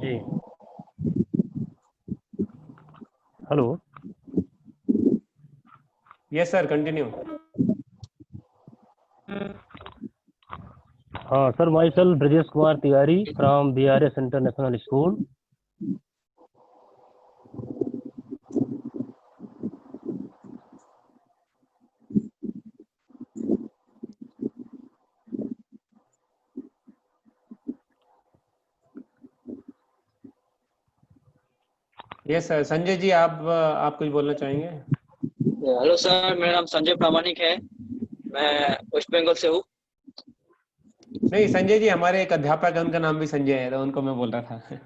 जी hello. Yes sir, continue. हाँ sir, myself Brajesh Kumar Tiwari from BRS international school. Yes sir, Sanjay ji आप कुछ बोलना चाहेंगे? हेलो सर, मेरा नाम संजय प्रामाणिक है। मैं वेस्ट बंगाल से हूँ। नहीं संजय जी, हमारे एक अध्यापक है, उनका नाम भी संजय है, तो उनको मैं बोल रहा था।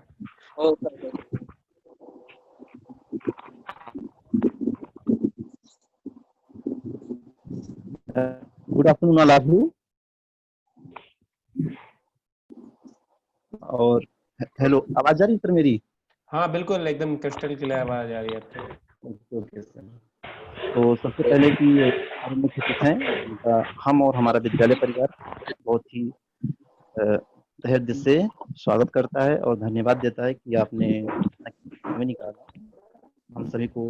Oh sir, good afternoon all of you. और हेलो, आवाज जा रही है सर मेरी? हाँ बिल्कुल, एकदम क्रिस्टल क्लियर आवाज आ रही है आपकी। Okay sir. तो सबसे पहले कि हमारे मुख्य अतिथि हैं, उनका हम और हमारा विद्यालय परिवार बहुत ही तहे दिल से स्वागत करता है और धन्यवाद देता है कि आपने समय निकाला हम सभी को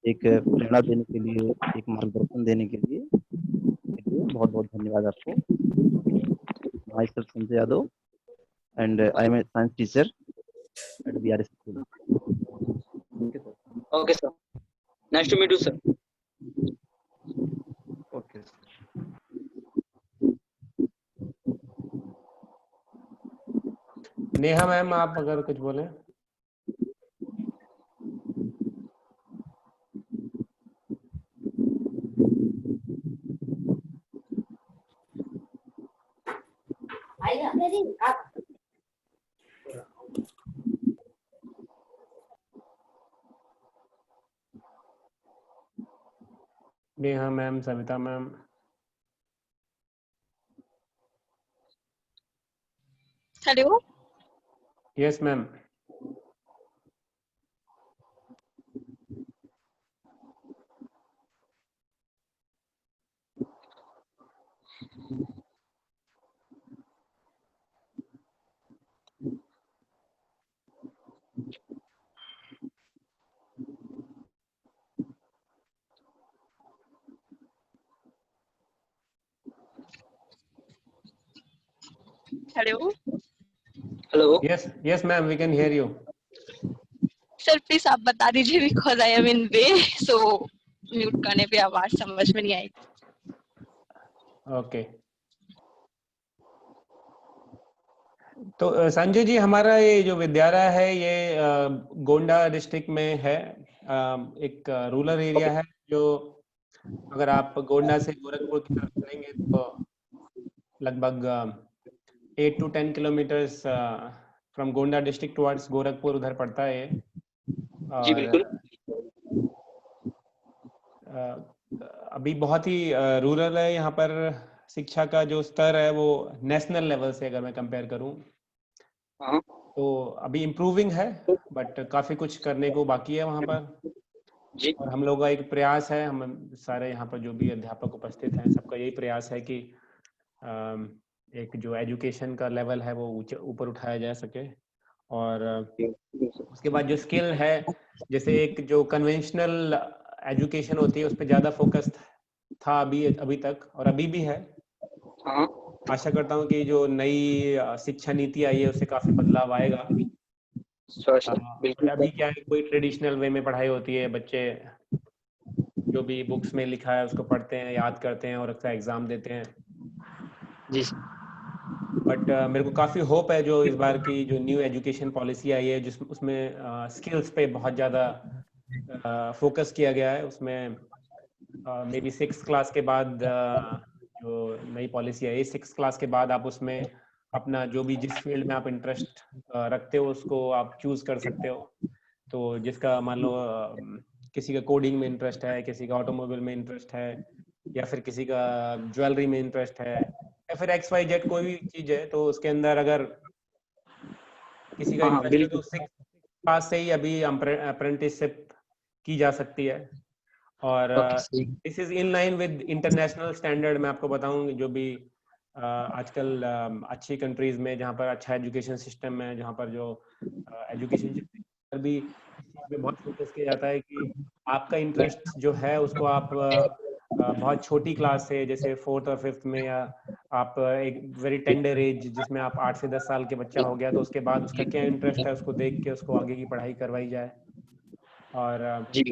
एक प्रेरणा देने के लिए, एक मार्गदर्शन देने के लिए बहुत बहुत धन्यवाद आपको। My self Sanjay Yadav and I am a science teacher at BRS school. Okay, sir. Okay sir, nice to meet you sir. Okay. Neha ma'am, आप अगर कुछ बोले। Neha ma'am, Savita ma'am. Hello. Yes ma'am. Hello hello yes ma'am, we can hear you. Sir, please आप बता दीजिए because I am in way, so mute करने पे आवाज समझ में नहीं आई। ओके। तो संजय जी, हमारा ये जो विद्यालय है ये गोंडा डिस्ट्रिक्ट में है। एक रूरल एरिया है, जो अगर आप गोंडा से गोरखपुर की तरफ चलेंगे तो लगभग 8 to 10 kilometres from Gonda district towards Gorakhpur उधर पड़ता है। जी और बिल्कुल। अभी बहुत ही रूरल है यहाँ पर। शिक्षा का जो स्तर है वो नेशनल लेवल से अगर मैं कंपेयर करूँ हाँ तो अभी इम्प्रूविंग है, बट काफ़ी कुछ करने को बाकी है वहाँ पर। जी और हम लोग का एक प्रयास है, हम सारे यहाँ पर जो भी अध्यापक उपस्थित हैं सबका यही प्रयास है कि एक जो एजुकेशन का लेवल है वो ऊपर उठाया जा सके। और उसके बाद जो स्किल है, जैसे एक जो कन्वेंशनल एजुकेशन होती है उस पर ज़्यादा फोकस था अभी तक, और अभी भी है। हाँ आशा करता हूँ कि जो नई शिक्षा नीति आई है उससे काफ़ी बदलाव आएगा। सर बिल्कुल अभी सर। क्या है, कोई ट्रेडिशनल वे में पढ़ाई होती है, बच्चे जो भी बुक्स में लिखा है उसको पढ़ते हैं, याद करते हैं और अच्छा एग्जाम देते हैं। जी बट मेरे को काफ़ी होप है जो इस बार की जो न्यू एजुकेशन पॉलिसी आई है जिस उसमें स्किल्स पे बहुत ज़्यादा फोकस किया गया है। उसमें मे बी 6th क्लास के बाद जो नई पॉलिसी आई, 6th क्लास के बाद आप उसमें अपना जो भी जिस फील्ड में आप इंटरेस्ट रखते हो उसको आप चूज कर सकते हो। तो जिसका मान लो किसी का कोडिंग में इंटरेस्ट है, किसी का ऑटोमोबाइल में इंटरेस्ट है, या फिर किसी का ज्वेलरी में इंटरेस्ट है, या फिर XYZ कोई भी चीज है, तो उसके अंदर अगर किसी का हाँ इंटरेस्ट है तो बिल्कुल। 6th क्लास से ही अभी अप्रेंटिसशिप की जा सकती है। और ओके सही। This is in line with international standard. मैं आपको बताऊं जो भी आजकल अच्छी कंट्रीज में जहाँ पर अच्छा एजुकेशन सिस्टम है, जहाँ पर जो एजुकेशन पर भी इस चीज़ पे बहुत फोकस किया जाता है कि आपका इंटरेस्ट जो है उसको आप बहुत छोटी क्लास से, जैसे 4th और 5th में, या आप एक वेरी टेंडर एज जिसमें आप 8 से 10 साल के बच्चा हो गया तो उसके बाद उसका क्या इंटरेस्ट है उसको देख के उसको आगे की पढ़ाई करवाई जाए। और जी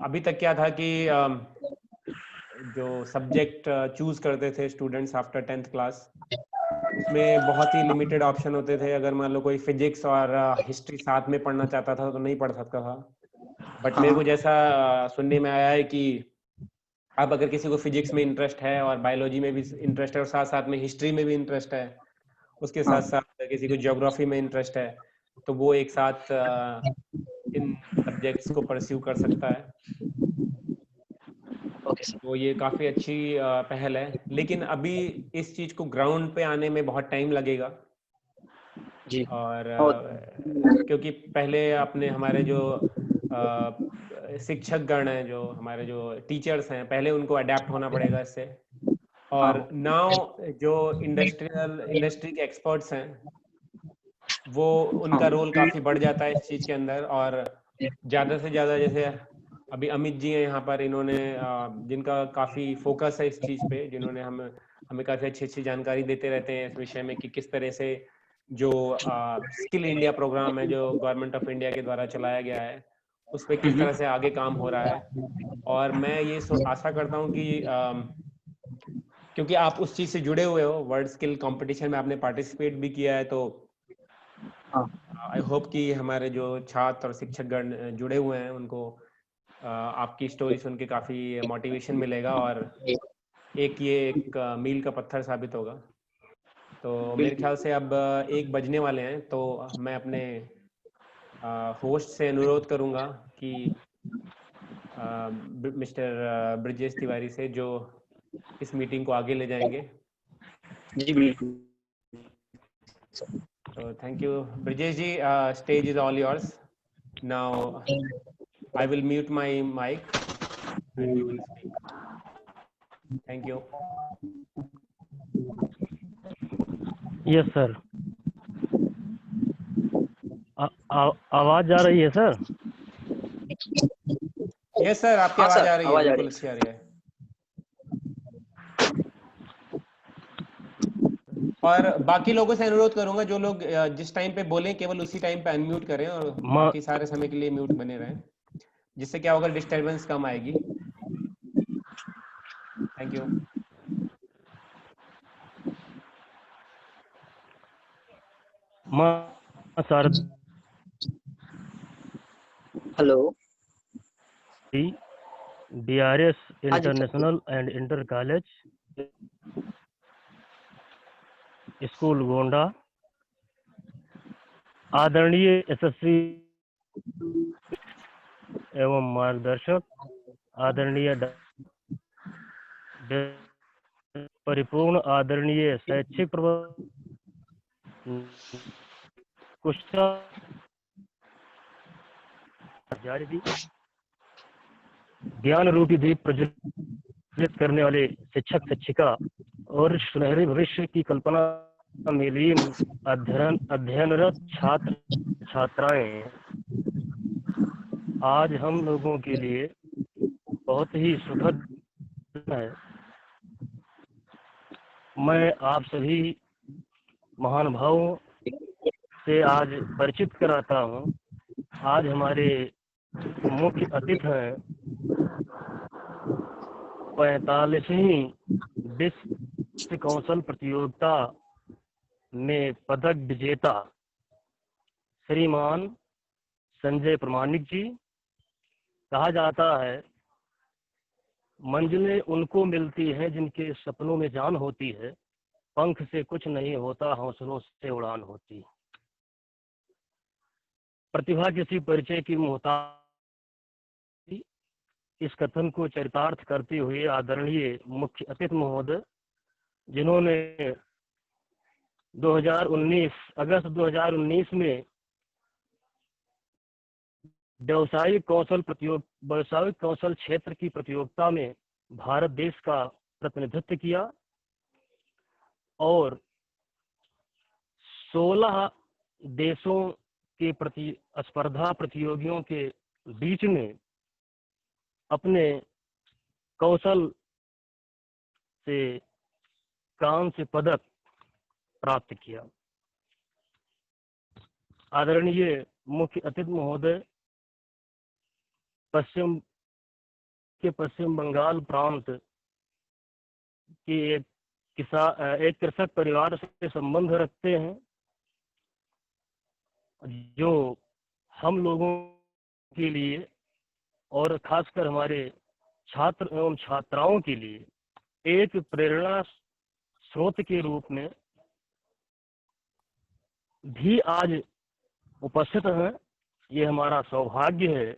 अभी तक क्या था कि जो सब्जेक्ट चूज करते थे स्टूडेंट्स आफ्टर 10th क्लास, उसमें बहुत ही लिमिटेड ऑप्शन होते थे। अगर मान लो कोई फिजिक्स और हिस्ट्री साथ में पढ़ना चाहता था तो नहीं पढ़ सकता था। बट मेरे को जैसा सुनने में आया है कि अब अगर किसी को फिजिक्स में इंटरेस्ट है और बायोलॉजी में भी इंटरेस्ट है और साथ साथ में हिस्ट्री में भी इंटरेस्ट है, उसके साथ साथ किसी को ज्योग्राफी में इंटरेस्ट है, तो वो एक साथ इन सब्जेक्ट्स को परस्यू कर सकता है। Okay sir. तो ये काफी अच्छी पहल है, लेकिन अभी इस चीज को ग्राउंड पे आने में बहुत टाइम लगेगा। जी और क्योंकि पहले अपने हमारे जो शिक्षक गण हैं, जो हमारे जो टीचर्स हैं, पहले उनको अडेप्ट होना पड़ेगा इससे। और नाउ जो इंडस्ट्री के एक्सपर्ट्स हैं, वो उनका रोल काफी बढ़ जाता है इस चीज के अंदर। और ज्यादा से ज्यादा, जैसे अभी अमित जी हैं यहाँ पर, इन्होंने जिनका काफी फोकस है इस चीज पे, जिन्होंने हमें काफी अच्छी अच्छी जानकारी देते रहते हैं इस विषय में कि किस तरह से जो स्किल इंडिया प्रोग्राम है जो गवर्नमेंट ऑफ इंडिया के द्वारा चलाया गया है, उस पर किस तरह से आगे काम हो रहा है। और मैं ये आशा करता हूँ कि क्योंकि आप उस चीज से जुड़े हुए हो, वर्ल्ड स्किल कंपटीशन में आपने पार्टिसिपेट भी किया है, तो आई होप कि हमारे जो छात्र और शिक्षकगण जुड़े हुए हैं उनको आपकी स्टोरी सुन के काफी मोटिवेशन मिलेगा और एक मील का पत्थर साबित होगा। तो मेरे ख्याल से अब 1 बजने वाले हैं, तो मैं अपने होस्ट से अनुरोध करूंगा कि मिस्टर ब्रिजेश तिवारी से, जो इस मीटिंग को आगे ले जाएंगे। जी बिल्कुल। तो thank you Brijesh ji, stage is all yours now. I will mute my mic and you will speak. Thank you. Yes sir. आवाज जा रही है सर? Yes sir, आपकी हाँ आवाज सर, आ रही है, आवाज आ बिल्कुल रही अच्छी आ रही है। और बाकी लोगों से अनुरोध करूंगा, जो लोग जिस टाइम पे बोलें केवल उसी टाइम पे अनम्यूट करें और बाकी सारे समय के लिए म्यूट बने रहें, जिससे क्या होगा, डिस्टरबेंस कम आएगी। Thank you. Sir hello. DRS international and inter college school Gonda, आदरणीय यशस्वी एवं मार्गदर्शक, आदरणीय परिपूर्ण आदरणीय शैक्षिक ज्ञान रूपी दीप प्रज्वलित करने वाले शिक्षक शिक्षिका और सुनहरे भविष्य की कल्पना में लीन अध्ययनरत छात्र छात्राएं आज हम लोगों के लिए बहुत ही सुखद है। मैं आप सभी महानुभावों से आज परिचित कराता हूँ। आज हमारे मुख्य अतिथि हैं 45वीं विश्व कौशल प्रतियोगिता में पदक विजेता श्रीमान संजय प्रमाणिक जी। कहा जाता है मंजिलें उनको मिलती हैं जिनके सपनों में जान होती है, पंख से कुछ नहीं होता, हौसलों से उड़ान होती है। प्रतिभा किसी परिचय की मोहताज, इस कथन को चरितार्थ करते हुए आदरणीय मुख्य अतिथि महोदय, जिन्होंने अगस्त 2019 में व्यावसायिक कौशल क्षेत्र की प्रतियोगिता में भारत देश का प्रतिनिधित्व किया और 16 देशों के प्रतिस्पर्धा प्रतियोगियों के बीच में अपने कौशल से कांस्य पदक प्राप्त किया। आदरणीय मुख्य अतिथि महोदय, पश्चिम बंगाल प्रांत के एक कृषक परिवार से संबंध रखते हैं, जो हम लोगों के लिए और खासकर हमारे छात्र एवं छात्राओं के लिए एक प्रेरणा स्रोत के रूप में भी आज उपस्थित हैं। ये हमारा सौभाग्य है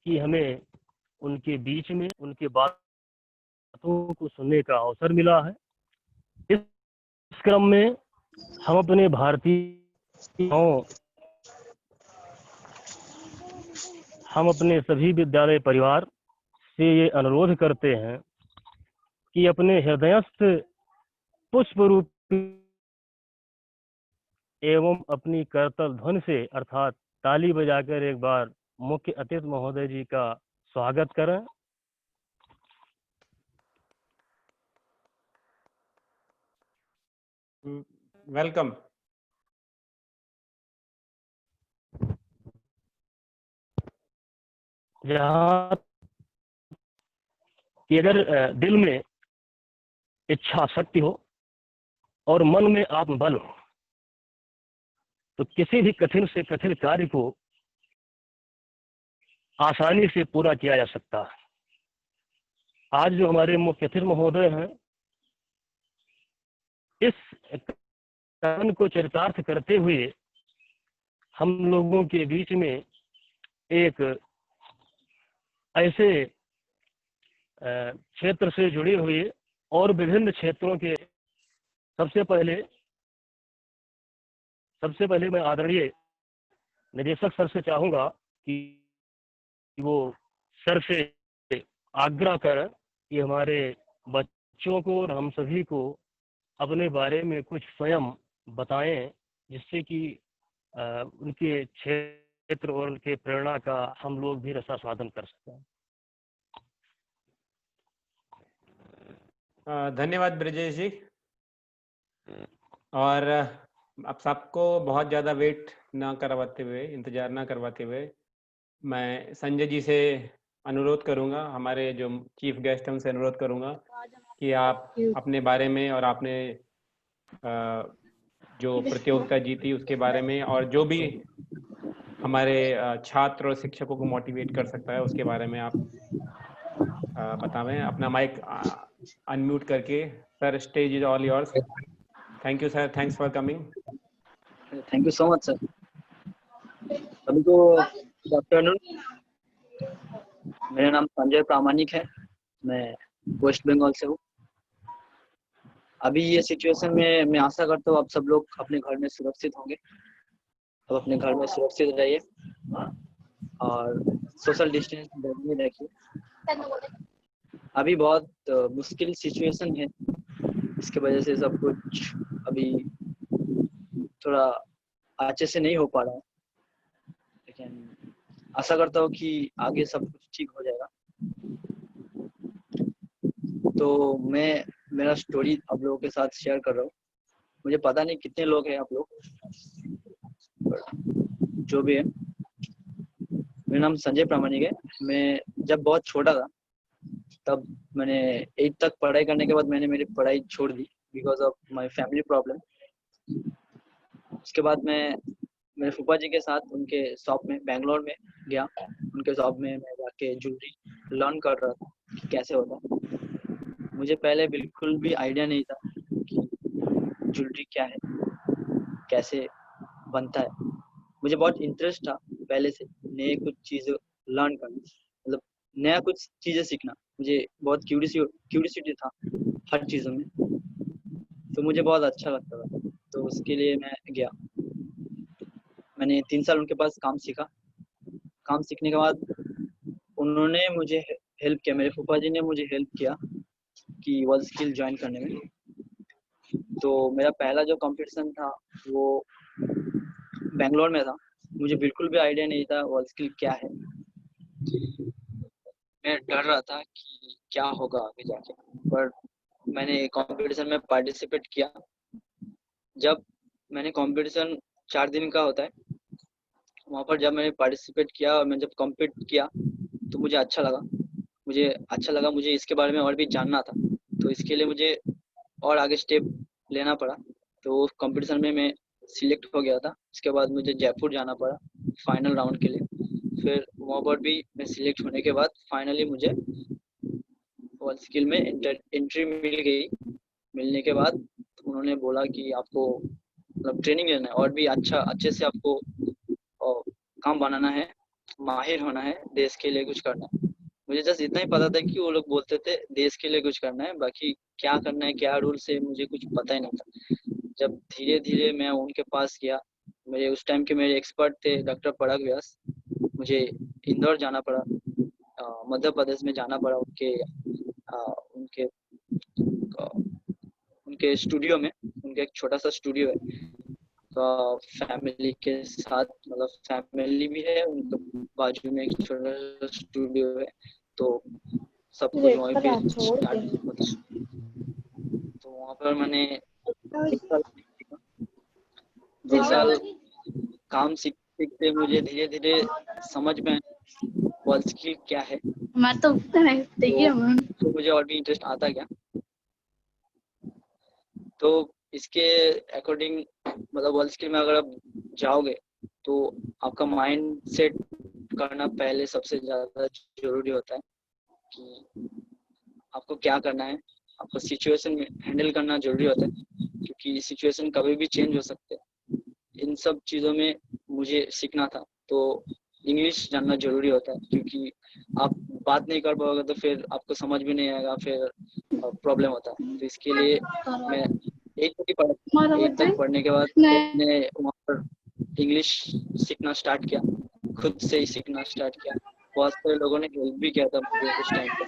कि हमें उनके बीच में उनके बातों को सुनने का अवसर मिला है। इस क्रम में हम अपने हम अपने सभी विद्यालय परिवार से ये अनुरोध करते हैं कि अपने हृदयस्थ पुष्परूप एवं अपनी करतल ध्वनि से अर्थात ताली बजाकर एक बार मुख्य अतिथि महोदय जी का स्वागत करें। वेलकम। जहाँ कि अगर दिल में इच्छा शक्ति हो और मन में आत्मबल हो तो किसी भी कठिन से कठिन कार्य को आसानी से पूरा किया जा सकता है। आज जो हमारे मुख्य अतिथि महोदय हैं, इस कथन को चरितार्थ करते हुए हम लोगों के बीच में एक ऐसे क्षेत्र से जुड़े हुए और विभिन्न क्षेत्रों के सबसे पहले मैं आदरणीय निदेशक सर से चाहूंगा कि वो सर से आग्रह करें कि हमारे बच्चों को और हम सभी को अपने बारे में कुछ स्वयं बताएं, जिससे कि उनके क्षेत्र और उनके प्रेरणा का हम लोग भी रसास्वादन कर सकें। धन्यवाद ब्रजेश जी। और आप सबको बहुत ज़्यादा वेट ना करवाते हुए, इंतजार ना करवाते हुए, मैं संजय जी से अनुरोध करूंगा, हमारे जो चीफ गेस्ट हैं उनसे अनुरोध करूंगा कि आप अपने बारे में और आपने जो प्रतियोगिता जीती उसके बारे में और जो भी हमारे छात्र और शिक्षकों को मोटिवेट कर सकता है उसके बारे में आप बतावें। अपना माइक अनम्यूट करके। Sir, stage is all yours. Thank you sir, thanks for coming. Thank you so much sir. सभी को गुड आफ्टरनून। मेरा नाम संजय प्रामाणिक है, मैं वेस्ट बंगाल से हूँ। अभी ये सिचुएशन में मैं आशा करता हूँ आप सब लोग अपने घर में सुरक्षित होंगे। अब अपने घर में सुरक्षित रहिए और सोशल डिस्टेंस में रखिए। अभी बहुत मुश्किल सिचुएशन है, इसके वजह से सब कुछ अभी थोड़ा अच्छे से नहीं हो पा रहा है, लेकिन आशा करता हूँ कि आगे सब कुछ ठीक हो जाएगा। तो मैं मेरा स्टोरी आप लोगों के साथ शेयर कर रहा हूँ। मुझे पता नहीं कितने लोग हैं आप लोग, जो भी है। मेरा नाम संजय प्रामाणिक है। मैं जब बहुत छोटा था तब मैंने 8th तक पढ़ाई करने के बाद मैंने मेरी पढ़ाई छोड़ दी because of my family problem. उसके बाद मैं मेरे फूफा जी के साथ उनके शॉप में बेंगलोर में गया। उनके शॉप में मैं जाके ज्वेलरी लर्न कर रहा था कि कैसे होता है। मुझे पहले बिल्कुल भी आइडिया नहीं था कि ज्वेलरी क्या है, कैसे बनता है। मुझे बहुत इंटरेस्ट था पहले से नए कुछ चीज़ें लर्न करना, मतलब नया कुछ चीज़ें सीखना। मुझे बहुत क्यूरियोसिटी था हर चीज़ों में, तो मुझे बहुत अच्छा लगता था। तो उसके लिए मैं गया। मैंने 3 साल उनके पास काम सीखा। काम सीखने के बाद उन्होंने मुझे हेल्प किया, मेरे फूफा जी ने मुझे हेल्प किया कि वर्ल्ड स्किल ज्वाइन करने में। तो मेरा पहला जो कंपटीशन था वो बेंगलोर में था। मुझे बिल्कुल भी आइडिया नहीं था वर्ल्ड स्किल क्या है। मैं डर रहा था कि क्या होगा आगे जाके, पर मैंने कंपटीशन में पार्टिसिपेट किया। जब मैंने कंपटीशन 4 दिन का होता है, वहाँ पर जब मैंने पार्टिसिपेट किया और मैं जब कम्पीट किया तो मुझे अच्छा लगा। मुझे इसके बारे में और भी जानना था, तो इसके लिए मुझे और आगे स्टेप लेना पड़ा। तो कंपटीशन में मैं सिलेक्ट हो गया था। इसके बाद मुझे जयपुर जाना पड़ा फाइनल राउंड के लिए। फिर वहाँ पर भी मैं सिलेक्ट होने के बाद फाइनली मुझे वर्ल्ड स्किल में एंट्री मिल गई। मिलने के बाद उन्होंने बोला कि आपको मतलब ट्रेनिंग लेना है और भी अच्छे से आपको काम बनाना है, माहिर होना है, देश के लिए कुछ करना है। मुझे जस्ट इतना ही पता था कि वो लोग बोलते थे देश के लिए कुछ करना है, बाकी क्या करना है, क्या रूल्स है, मुझे कुछ पता ही नहीं था। जब धीरे धीरे मैं उनके पास गया, मेरे उस टाइम के मेरे एक्सपर्ट थे डॉक्टर पराग व्यास। मुझे इंदौर जाना पड़ा, मध्य प्रदेश में जाना पड़ा उनके उनके स्टूडियो में। उनका एक छोटा सा स्टूडियो है, तो फैमिली के साथ, मतलब फैमिली भी है उनके बाजू में, एक छोटा सा स्टूडियो है। तो सब कुछ वहीं पे स्टार्ट होता है। तो वहाँ पर मैंने 2 साल काम सीखते मुझे धीरे धीरे समझ में वर्ल्ड स्किल क्या है। तो मुझे और भी इंटरेस्ट आता गया। तो इसके अकॉर्डिंग मतलब वर्ल्ड स्किल में अगर आप जाओगे तो आपका माइंड सेट करना पहले सबसे ज्यादा जरूरी होता है कि आपको क्या करना है। आपको सिचुएशन में हैंडल करना जरूरी होता है, क्योंकि सिचुएशन कभी भी चेंज हो सकते हैं। इन सब चीज़ों में मुझे सीखना था। तो इंग्लिश जानना जरूरी होता है, क्योंकि आप बात नहीं कर पाओगे तो फिर आपको समझ भी नहीं आएगा, फिर प्रॉब्लम होता है। तो इसके लिए मैं 8 तक पढ़ने के बाद मैंने वहाँ पर इंग्लिश सीखना स्टार्ट किया, खुद से ही सीखना स्टार्ट किया। बहुत सारे लोगों ने हेल्प भी किया था मुझे उस टाइम पे।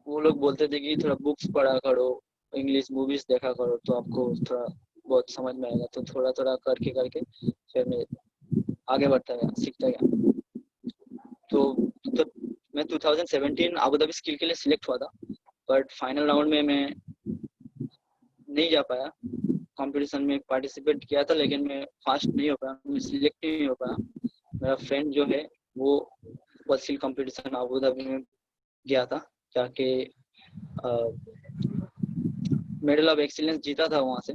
वो लोग बोलते थे कि थोड़ा बुक्स पढ़ा करो, इंग्लिश मूवीज देखा करो, तो आपको थोड़ा बहुत समझ में आएगा। तो थोड़ा थोड़ा करके करके फिर मैं आगे बढ़ता गया, सीखता गया। तो मैं 2017 अबू धाबी स्किल के लिए सिलेक्ट हुआ था, बट फाइनल राउंड में मैं नहीं जा पाया। कंपटीशन में पार्टिसिपेट किया था लेकिन मैं फास्ट नहीं हो पाया, मैं सिलेक्ट नहीं हो पाया। मेरा फ्रेंड जो है वो world skill competition Abu Dhabi में गया था, जाके मेडल ऑफ एक्सीलेंस जीता था वहाँ से।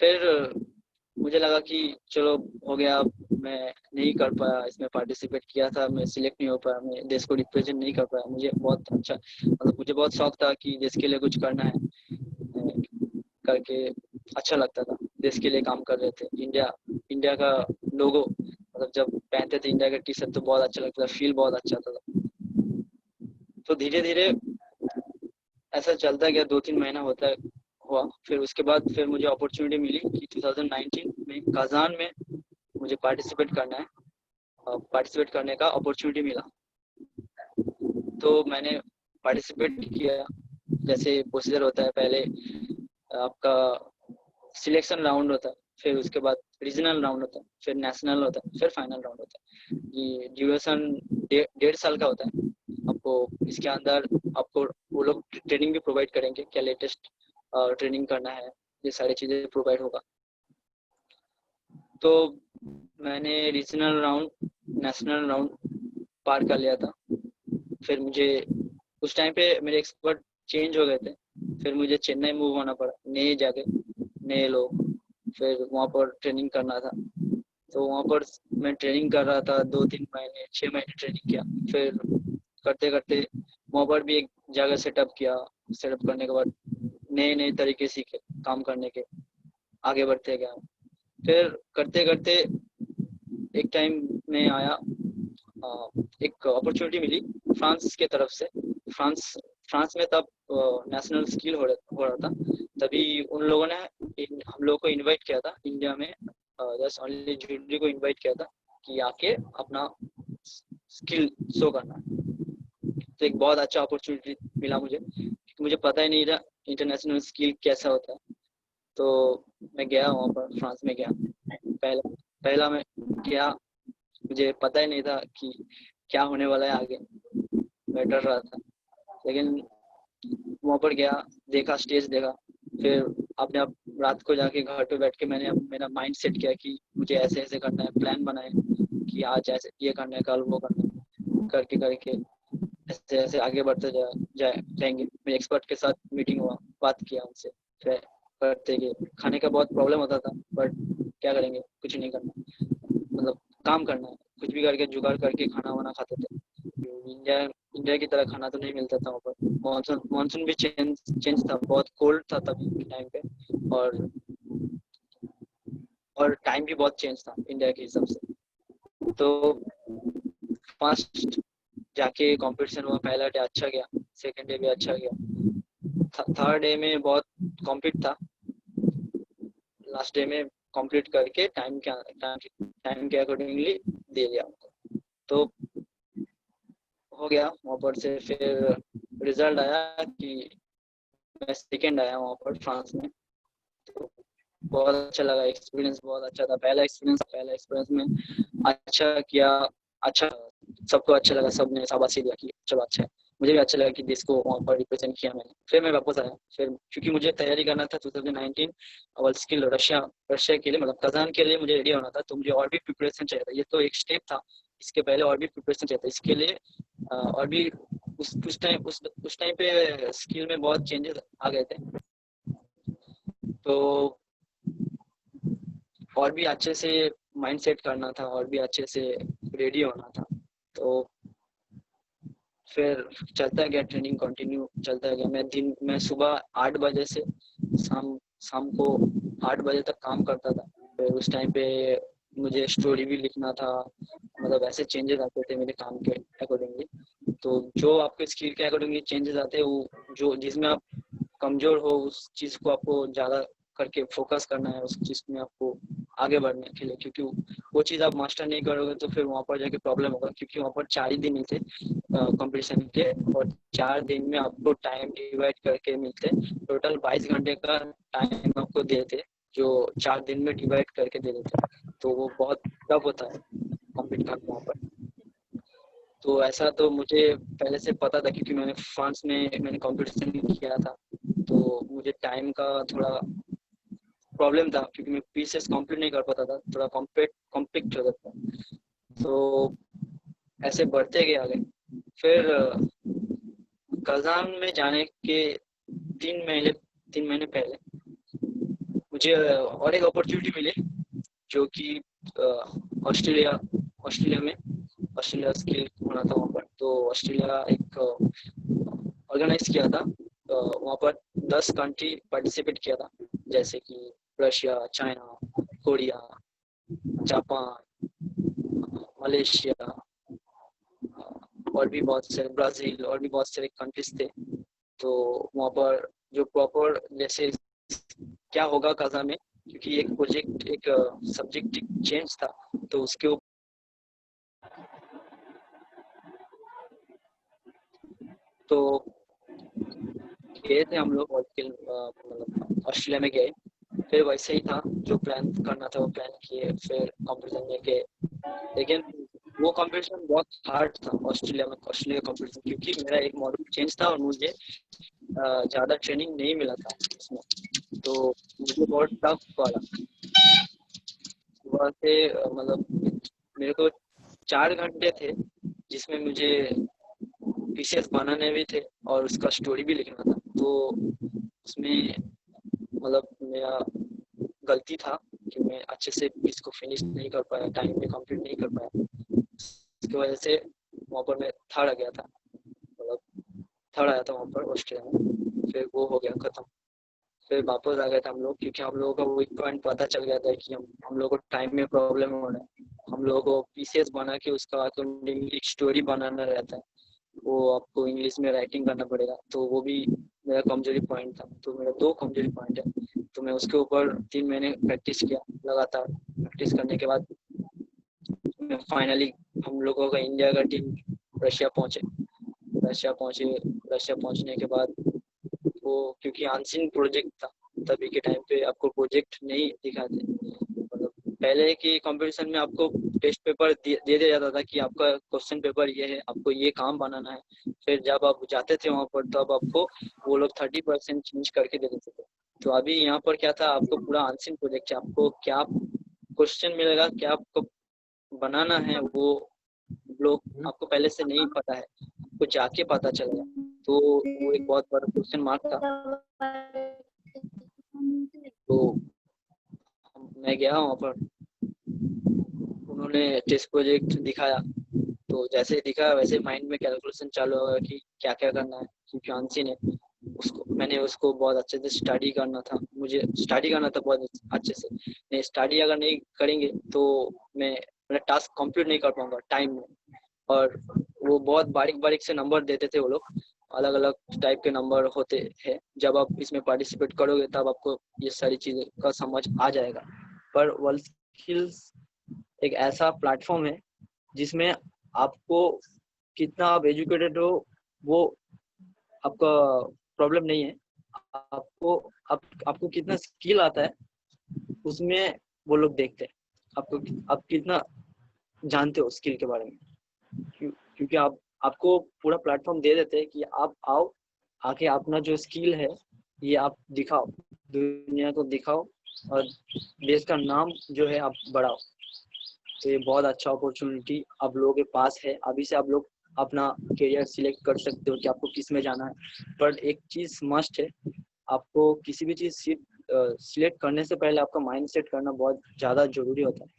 फिर मुझे लगा कि चलो हो गया, मैं नहीं कर पाया, इसमें पार्टिसिपेट किया था, मैं सिलेक्ट नहीं हो पाया, मैं देश को रिप्रेजेंट नहीं कर पाया। मुझे बहुत अच्छा, मतलब मुझे बहुत शौक था कि देश के लिए कुछ करना है करके। अच्छा लगता था, देश के लिए काम कर रहे थे। इंडिया का लोगो मतलब जब पहनते थे इंडिया का टी शर्ट तो बहुत अच्छा लगता था, फील बहुत अच्छा था। तो धीरे धीरे ऐसा चलता गया, 2-3 महीना हुआ। फिर उसके बाद फिर मुझे अपॉर्चुनिटी मिली कि 2019 में कजान में मुझे पार्टिसिपेट करना है, पार्टिसिपेट करने का अपॉर्चुनिटी मिला। तो मैंने पार्टिसिपेट किया। जैसे प्रोसीजर होता है, पहले आपका सिलेक्शन राउंड होता है, फिर उसके बाद रीजनल राउंड होता है, फिर नेशनल होता है, फिर फाइनल राउंड होता है। ये ड्यूरेशन 1.5 साल का होता है। आपको इसके अंदर आपको वो लोग ट्रेनिंग भी प्रोवाइड करेंगे, क्या लेटेस्ट ट्रेनिंग करना है, ये सारी चीजें प्रोवाइड होगा। तो मैंने रीजनल राउंड, नेशनल राउंड पार कर लिया था। फिर मुझे उस टाइम पे मेरे एक्सपर्ट चेंज हो गए थे, फिर मुझे चेन्नई मूव होना पड़ा, नए जगह नए लोग, फिर वहाँ पर ट्रेनिंग करना था। तो वहाँ पर मैं ट्रेनिंग कर रहा था, 2-3 महीने 6 महीने ट्रेनिंग किया। फिर करते करते वहाँ पर भी एक जगह सेटअप किया। सेटअप करने के बाद नए तरीके सीखे काम करने के, आगे बढ़ते गया। फिर करते करते एक टाइम में आया, एक अपॉर्चुनिटी मिली फ्रांस के तरफ से। फ्रांस में तब नेशनल स्किल हो रहा था। तभी उन लोगों ने हम लोगों को इनवाइट किया था इंडिया में, जस्ट ओनली जूलरी को इनवाइट किया था कि आके अपना स्किल शो करना। तो एक बहुत अच्छा अपॉर्चुनिटी मिला मुझे, मुझे पता ही नहीं था इंटरनेशनल स्किल कैसा होता है। तो मैं गया वहाँ पर, फ्रांस में गया। पहला मैं गया, मुझे पता ही नहीं था कि क्या होने वाला है आगे, मैं डर रहा था। लेकिन वहाँ पर गया, देखा, स्टेज देखा, फिर अपने आप रात को जाके घर पे बैठ के मैंने मेरा माइंड सेट किया कि मुझे ऐसे ऐसे करना है, प्लान बनाए कि आज ऐसे ये करना है, कल वो करना है, करके करके ऐसे ऐसे आगे बढ़ते जाएंगे। मेरे एक्सपर्ट के साथ मीटिंग हुआ, बात किया उनसे, फिर करते गए। खाने का बहुत प्रॉब्लम होता था, बट क्या करेंगे, कुछ नहीं करना, मतलब काम करना है, कुछ भी करके जुगाड़ करके खाना वाना खाते थे। इंडिया की तरह खाना तो नहीं मिलता था वहाँ पर। मानसून भी चेंज था, बहुत कोल्ड था तभी के टाइम पे, और टाइम भी बहुत चेंज था इंडिया के हिसाब से। तो फर्स्ट जाके कंपटीशन हुआ, पहला डे अच्छा गया, सेकंड डे भी अच्छा गया, थर्ड डे में बहुत कॉम्पिट था, लास्ट डे में कंप्लीट करके टाइम के अकॉर्डिंगली दे दिया हमको। तो हो गया वहाँ पर से। फिर रिजल्ट आया कि मैं सेकंड आया वहाँ पर फ्रांस में। तो बहुत अच्छा लगा, एक्सपीरियंस बहुत अच्छा था। पहला एक्सपीरियंस में अच्छा किया, अच्छा, सबको अच्छा लगा, सबने शाबाशी दिया कि चलो अच्छा है। मुझे भी अच्छा लगा कि देश को वहाँ पर रिप्रेजेंट किया मैंने। फिर मैं वापस आया, फिर क्योंकि मुझे तैयारी करना था 2019 वर्ल्ड स्किल रशिया के लिए, मतलब कजान के लिए मुझे रेडी होना था। तो मुझे और भी प्रिपरेशन चाहिए था, ये तो एक स्टेप था, इसके पहले और भी प्रिपरेशन चाहिए था। इसके लिए और भी उस टाइम पे स्किल में बहुत चेंजेस आ गए थे, तो और भी अच्छे से माइंड सेट करना था, और भी अच्छे से रेडी होना था। तो फिर चलता गया, ट्रेनिंग कंटिन्यू चलता गया। मैं सुबह 8 बजे से शाम को 8 बजे तक काम करता था। फिर उस टाइम पे मुझे स्टोरी भी लिखना था, मतलब ऐसे चेंजेस आते थे मेरे काम के अकॉर्डिंगली। तो जो आपके स्किल के अकॉर्डिंगली चेंजेस आते हैं, वो जो जिसमें आप कमजोर हो उस चीज को आपको ज्यादा करके फोकस करना है, उस चीज में आपको आगे बढ़ने के लिए। क्योंकि वो चीज आप मास्टर नहीं करोगे तो फिर वहाँ पर जाके प्रॉब्लम होगा। क्योंकि वहाँ पर 4 ही दिन मिलते कंपटीशन के, और 4 दिन में आपको टाइम डिवाइड करके मिलते, टोटल 22 घंटे का टाइम आपको देते, जो 4 दिन में डिवाइड करके दे देते। तो वो बहुत टफ होता है कॉम्पीट करना वहाँ पर। तो ऐसा तो मुझे पहले से पता था, क्योंकि मैंने फ्रांस में मैंने कंपटीशन किया था। तो मुझे टाइम का थोड़ा प्रॉब्लम था, क्योंकि मैं पीसेस कंप्लीट नहीं कर पाता था, थोड़ा कॉम्प्लिकेट हो जाता था। तो ऐसे बढ़ते गए आगे। फिर कजान में जाने के 3 महीने पहले मुझे और एक अपॉर्चुनिटी मिली, जो कि ऑस्ट्रेलिया स्किल होना था वहाँ पर। तो ऑस्ट्रेलिया एक ऑर्गेनाइज किया था, वहाँ पर 10 कंट्री पार्टिसिपेट किया था, जैसे कि Russia, China, Korea, Japan, Malaysia, और भी बहुत सारे, ब्राजील, और भी बहुत सारे कंट्रीज थे। तो वहाँ पर जो प्रॉपर जैसे क्या होगा काजा में, क्योंकि एक प्रोजेक्ट, एक सब्जेक्ट चेंज था, तो उसके ऊपर तो गए थे हम लोग, मतलब ऑस्ट्रेलिया में गए। फिर वैसे ही था, जो प्लान करना था वो प्लान किए, फिर कंपटीशन में गए। लेकिन वो कंपटीशन बहुत हार्ड था ऑस्ट्रेलिया कंपटीशन, क्योंकि मेरा एक मॉडल चेंज था और मुझे ज़्यादा ट्रेनिंग नहीं मिला था उसमें। तो मुझे बहुत टफ पड़ा सुबह से, मतलब मेरे को 4 घंटे थे जिसमें मुझे पीसेस बनाने भी थे और उसका स्टोरी भी लिखना था। तो उसमें मतलब मेरा गलती था कि मैं अच्छे से इसको फिनिश नहीं कर पाया, टाइम पे कंप्लीट नहीं कर पाया। इसकी वजह से वहाँ पर मैं थर्ड आ गया था, मतलब थर्ड आया था वहाँ पर ऑस्ट्रेलिया में। फिर वो हो गया खत्म। फिर वापस आ गए थे हम लोग, क्योंकि हम लोगों का वीक पॉइंट पता चल गया था कि हम लोगों को टाइम में प्रॉब्लम हो रहा है। हम लोगों को पीसेस बना के उसका अकॉर्डिंग एक स्टोरी बनाना रहता है, वो आपको इंग्लिश में राइटिंग करना पड़ेगा। तो वो भी मेरा कमजोरी पॉइंट था। तो मेरा 2 कमजोरी पॉइंट है, तो मैं उसके ऊपर 3 महीने प्रैक्टिस किया लगातार। प्रैक्टिस करने के बाद मैं फाइनली, हम लोगों का इंडिया का टीम रशिया पहुंचे। रशिया पहुंचने के बाद वो क्योंकि अनसीन प्रोजेक्ट था, तभी के टाइम पे आपको प्रोजेक्ट नहीं दिखाते। मतलब पहले की कंपटीशन में आपको टेस्ट पेपर दे दिया जाता था कि आपका क्वेश्चन पेपर ये है, आपको ये काम बनाना है। फिर जब आप जाते थे वहाँ पर तब आपको वो लोग 30% चेंज करके दे देते थे। तो अभी यहाँ पर क्या था, आपको पूरा अनसीन प्रोजेक्ट है, आपको क्या क्वेश्चन मिलेगा, क्या आपको बनाना है, वो लोग आपको पहले से नहीं पता है, आपको जाके पता चलेगा। तो वो एक बहुत बड़ा क्वेश्चन मार्क था। तो मैं गया वहाँ पर, उन्होंने टेस्ट प्रोजेक्ट दिखाया, तो जैसे ही दिखा वैसे माइंड में कैलकुलेशन चालू होगा कि क्या क्या करना है, क्योंकि अनसीन है। मैंने उसको बहुत अच्छे से स्टडी करना था, मुझे स्टडी करना था बहुत अच्छे से। नहीं स्टडी अगर नहीं करेंगे तो मैं मेरा टास्क कंप्लीट नहीं कर पाऊंगा टाइम में। और वो बहुत बारीक बारीक से नंबर देते थे वो लोग, अलग अलग टाइप के नंबर होते हैं। जब आप इसमें पार्टिसिपेट करोगे तब आपको ये सारी चीज़ें का समझ आ जाएगा। पर वर्ल्ड स्किल्स एक ऐसा प्लेटफॉर्म है जिसमें आपको कितना आप एजुकेटेड हो वो आपका प्रॉब्लम नहीं है, आपको कितना स्किल आता है उसमें वो लोग देखते हैं, आप कितना जानते हो स्किल के बारे में। क्योंकि आपको पूरा प्लेटफॉर्म दे देते हैं कि आप आओ, आके अपना जो स्किल है ये आप दिखाओ, दुनिया को दिखाओ और देश का नाम जो है आप बढ़ाओ। तो ये बहुत अच्छा अपॉर्चुनिटी आप लोगों के पास है। अभी से आप लोग अपना करियर सिलेक्ट कर सकते हो कि आपको किस में जाना है। पर एक चीज़ मस्ट है, आपको किसी भी चीज़ सिलेक्ट करने से पहले आपका माइंड सेट करना बहुत ज़्यादा जरूरी होता है,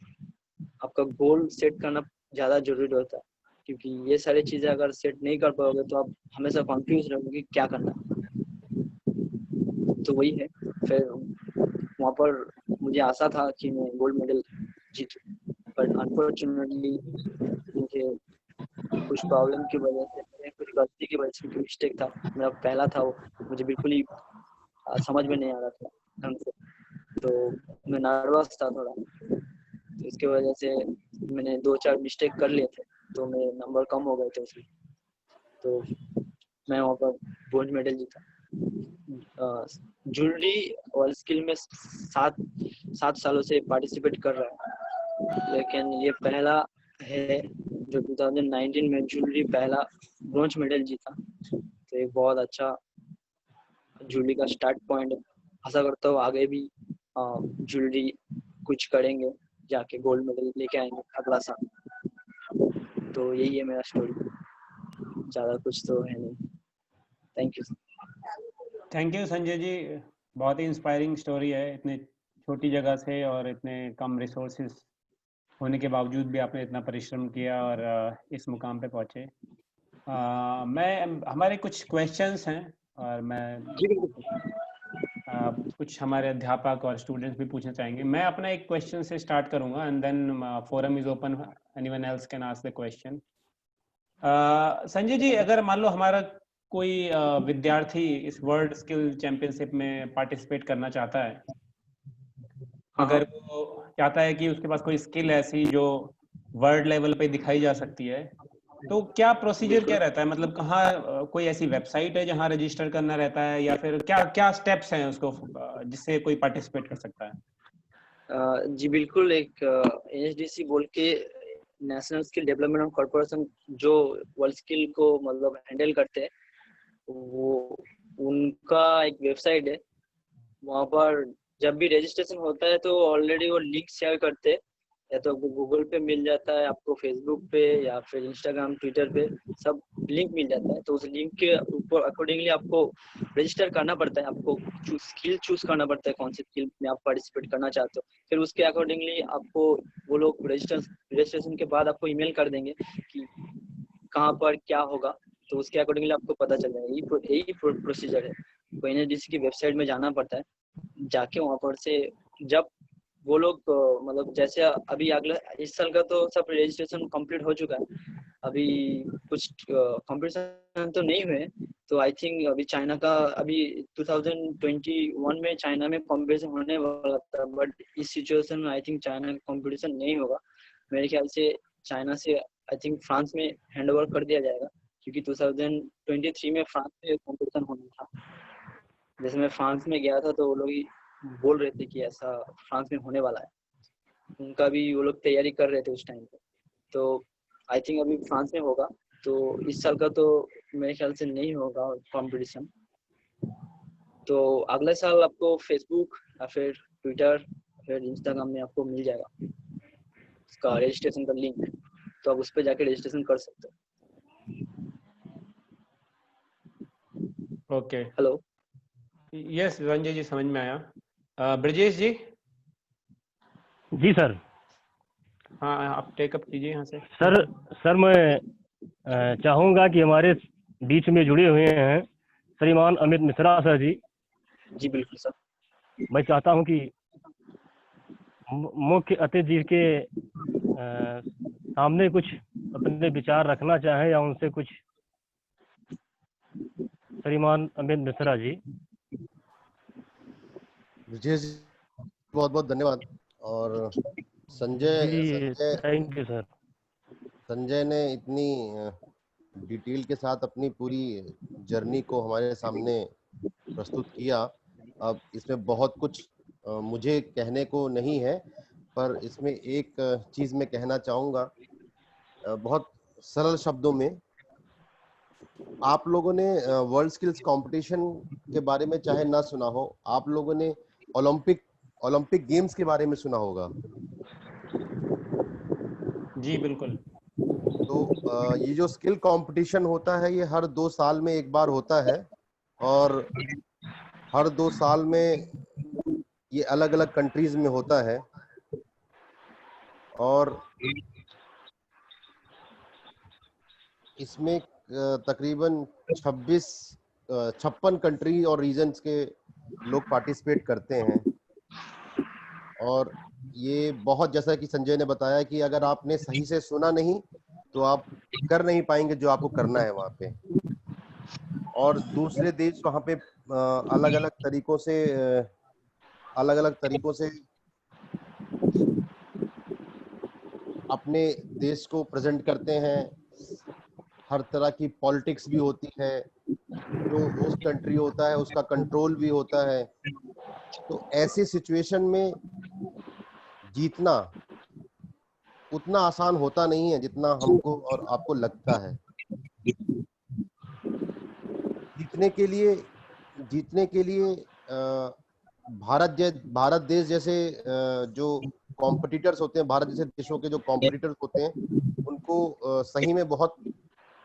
आपका गोल सेट करना ज़्यादा जरूरी होता है। क्योंकि ये सारी चीज़ें अगर सेट नहीं कर पाओगे तो आप हमेशा कंफ्यूज रहोगे कि क्या करना है। तो वही है। फिर वहाँ पर मुझे आशा था कि मैं गोल्ड मेडल जीतूं, पर अनफॉर्चुनेटली मुझे कुछ प्रॉब्लम की वजह से, मेरे कुछ गलती की वजह से, मिस्टेक था, मेरा पहला था वो, मुझे बिल्कुल ही समझ में नहीं आ रहा था ढंग से। तो मैं नर्वस था थोड़ा, तो इसके वजह से मैंने 2-4 मिस्टेक कर लिए थे, तो मेरे नंबर कम हो गए थे उसमें। तो मैं वहाँ पर ब्रोंज मेडल जीता। ज्वेलरी और स्किल में 7 सालों से पार्टिसिपेट कर रहा है, लेकिन ये पहला है जो 2019 में ज्वेलरी पहला ब्रोंज मेडल जीता। तो एक बहुत अच्छा ज्वेलरी का स्टार्ट पॉइंट है। आशा करता हूँ आगे भी ज्वेलरी कुछ करेंगे, जाके गोल्ड मेडल लेके आएंगे अगला साल। तो यही है मेरा स्टोरी, ज़्यादा कुछ तो है नहीं। थैंक यू संजय जी, बहुत ही इंस्पायरिंग स्टोरी है। इतने छोटी जगह से और इतने कम रिसोर्सेज होने के बावजूद भी आपने इतना परिश्रम किया और इस मुकाम पे पहुंचे। हमारे कुछ क्वेश्चंस हैं और मैं कुछ हमारे अध्यापक और स्टूडेंट्स भी पूछना चाहेंगे। मैं अपना एक क्वेश्चन से स्टार्ट करूंगा and then forum is open, anyone else can ask the question. Sanjay ji, अगर मान लो हमारा कोई विद्यार्थी इस वर्ल्ड स्किल चैंपियनशिप में पार्टिसिपेट करना चाहता है, अगर वो चाहता है कि उसके पास कोई स्किल ऐसी जो वर्ल्ड लेवल पे दिखाई जा सकती है, तो क्या प्रोसीजर क्या रहता है? मतलब कहाँ कोई ऐसी वेबसाइट है जहाँ रजिस्टर करना रहता है, या फिर क्या क्या स्टेप्स हैं उसको जिससे कोई पार्टिसिपेट कर सकता है? जी बिल्कुल, एक NSDC बोल के नेशनल स्किल डेवलपमेंट कॉर्पोरेशन जो वर्ल्ड स्किल को मतलब हैंडल करते हैं, वो उनका एक वेबसाइट है। वहाँ पर जब भी रजिस्ट्रेशन होता है तो ऑलरेडी वो लिंक शेयर करते हैं, या तो आपको गूगल पे मिल जाता है, आपको फेसबुक पे या फिर इंस्टाग्राम ट्विटर पे सब लिंक मिल जाता है। तो उस लिंक के ऊपर अकॉर्डिंगली आपको रजिस्टर करना पड़ता है, आपको स्किल चूज करना पड़ता है कौन सी स्किल में आप पार्टिसिपेट करना चाहते हो। फिर उसके अकॉर्डिंगली आपको वो लोग रजिस्ट्रेशन के बाद आपको ईमेल कर देंगे कि कहाँ पर क्या होगा, तो उसके अकॉर्डिंगली आपको पता चल जाएगा। यही प्रोसीजर है। तो NSDC की वेबसाइट में जाना पड़ता है, जाके वहाँ पर से जब वो लोग मतलब जैसे अभी अगला इस साल का तो सब रजिस्ट्रेशन कंप्लीट हो चुका है, अभी कुछ कंपटीशन तो नहीं हुए। तो आई थिंक अभी चाइना का अभी 2021 में चाइना में कंपटीशन होने वाला था, बट इस सिचुएशन में आई थिंक चाइना का कंपटीशन नहीं होगा। मेरे ख्याल से चाइना से आई थिंक फ्रांस में हैंड ओवर कर दिया जाएगा, क्योंकि 2023 में फ्रांस में कंपटीशन होना था। जैसे मैं फ्रांस में गया था तो वो लोग ही बोल रहे थे कि ऐसा फ्रांस में होने वाला है, उनका भी वो लोग तैयारी कर रहे थे उस टाइम पे। तो आई थिंक अभी फ्रांस में होगा, तो इस साल का तो मेरे ख्याल से नहीं होगा कंपटीशन। तो अगले साल आपको फेसबुक या फिर ट्विटर फिर इंस्टाग्राम में आपको मिल जाएगा उसका रजिस्ट्रेशन का लिंक, तो आप उस पर जाके रजिस्ट्रेशन कर सकते हो। ओके, हेलो, यस रंजय जी, समझ में आया। ब्रजेश जी, जी सर। हाँ आप टेकअप कीजिए यहाँ से। सर मैं चाहूँगा कि हमारे बीच में जुड़े हुए हैं श्रीमान अमित मिश्रा सर जी। जी बिल्कुल सर। मैं चाहता हूँ कि मुख्य अतिथि जी के सामने कुछ अपने विचार रखना चाहें या उनसे कुछ। श्रीमान अमित मिश्रा जी। ब्रजेश जी बहुत बहुत धन्यवाद। और जी थैंक यू सर। संजय ने इतनी डिटेल के साथ अपनी पूरी जर्नी को हमारे सामने प्रस्तुत किया। अब इसमें बहुत कुछ मुझे कहने को नहीं है, पर इसमें एक चीज मैं कहना चाहूँगा बहुत सरल शब्दों में। आप लोगों ने वर्ल्ड स्किल्स कंपटीशन के बारे में चाहे ना सुना हो, आप लोगों ने ओलंपिक गेम्स के बारे में सुना होगा। जी बिल्कुल। तो ये जो स्किल कंपटीशन होता है ये हर 2 साल में एक बार होता है, और हर 2 साल में ये अलग अलग कंट्रीज में होता है। और इसमें तकरीबन 56 कंट्री और रीजन्स के लोग पार्टिसिपेट करते हैं। और ये बहुत, जैसा कि संजय ने बताया कि अगर आपने सही से सुना नहीं तो आप कर नहीं पाएंगे जो आपको करना है वहाँ पे। और दूसरे देश वहाँ पे अलग अलग तरीकों से अपने देश को प्रेजेंट करते हैं। हर तरह की पॉलिटिक्स भी होती है, जो होस्ट कंट्री होता है उसका कंट्रोल भी होता है। तो ऐसे सिचुएशन में जीतना उतना आसान होता नहीं है जितना हमको और आपको लगता है। जीतने के लिए भारत देश जैसे जो कॉम्पिटिटर्स होते हैं, भारत जैसे देशों के जो कॉम्पिटिटर्स होते हैं, उनको सही में बहुत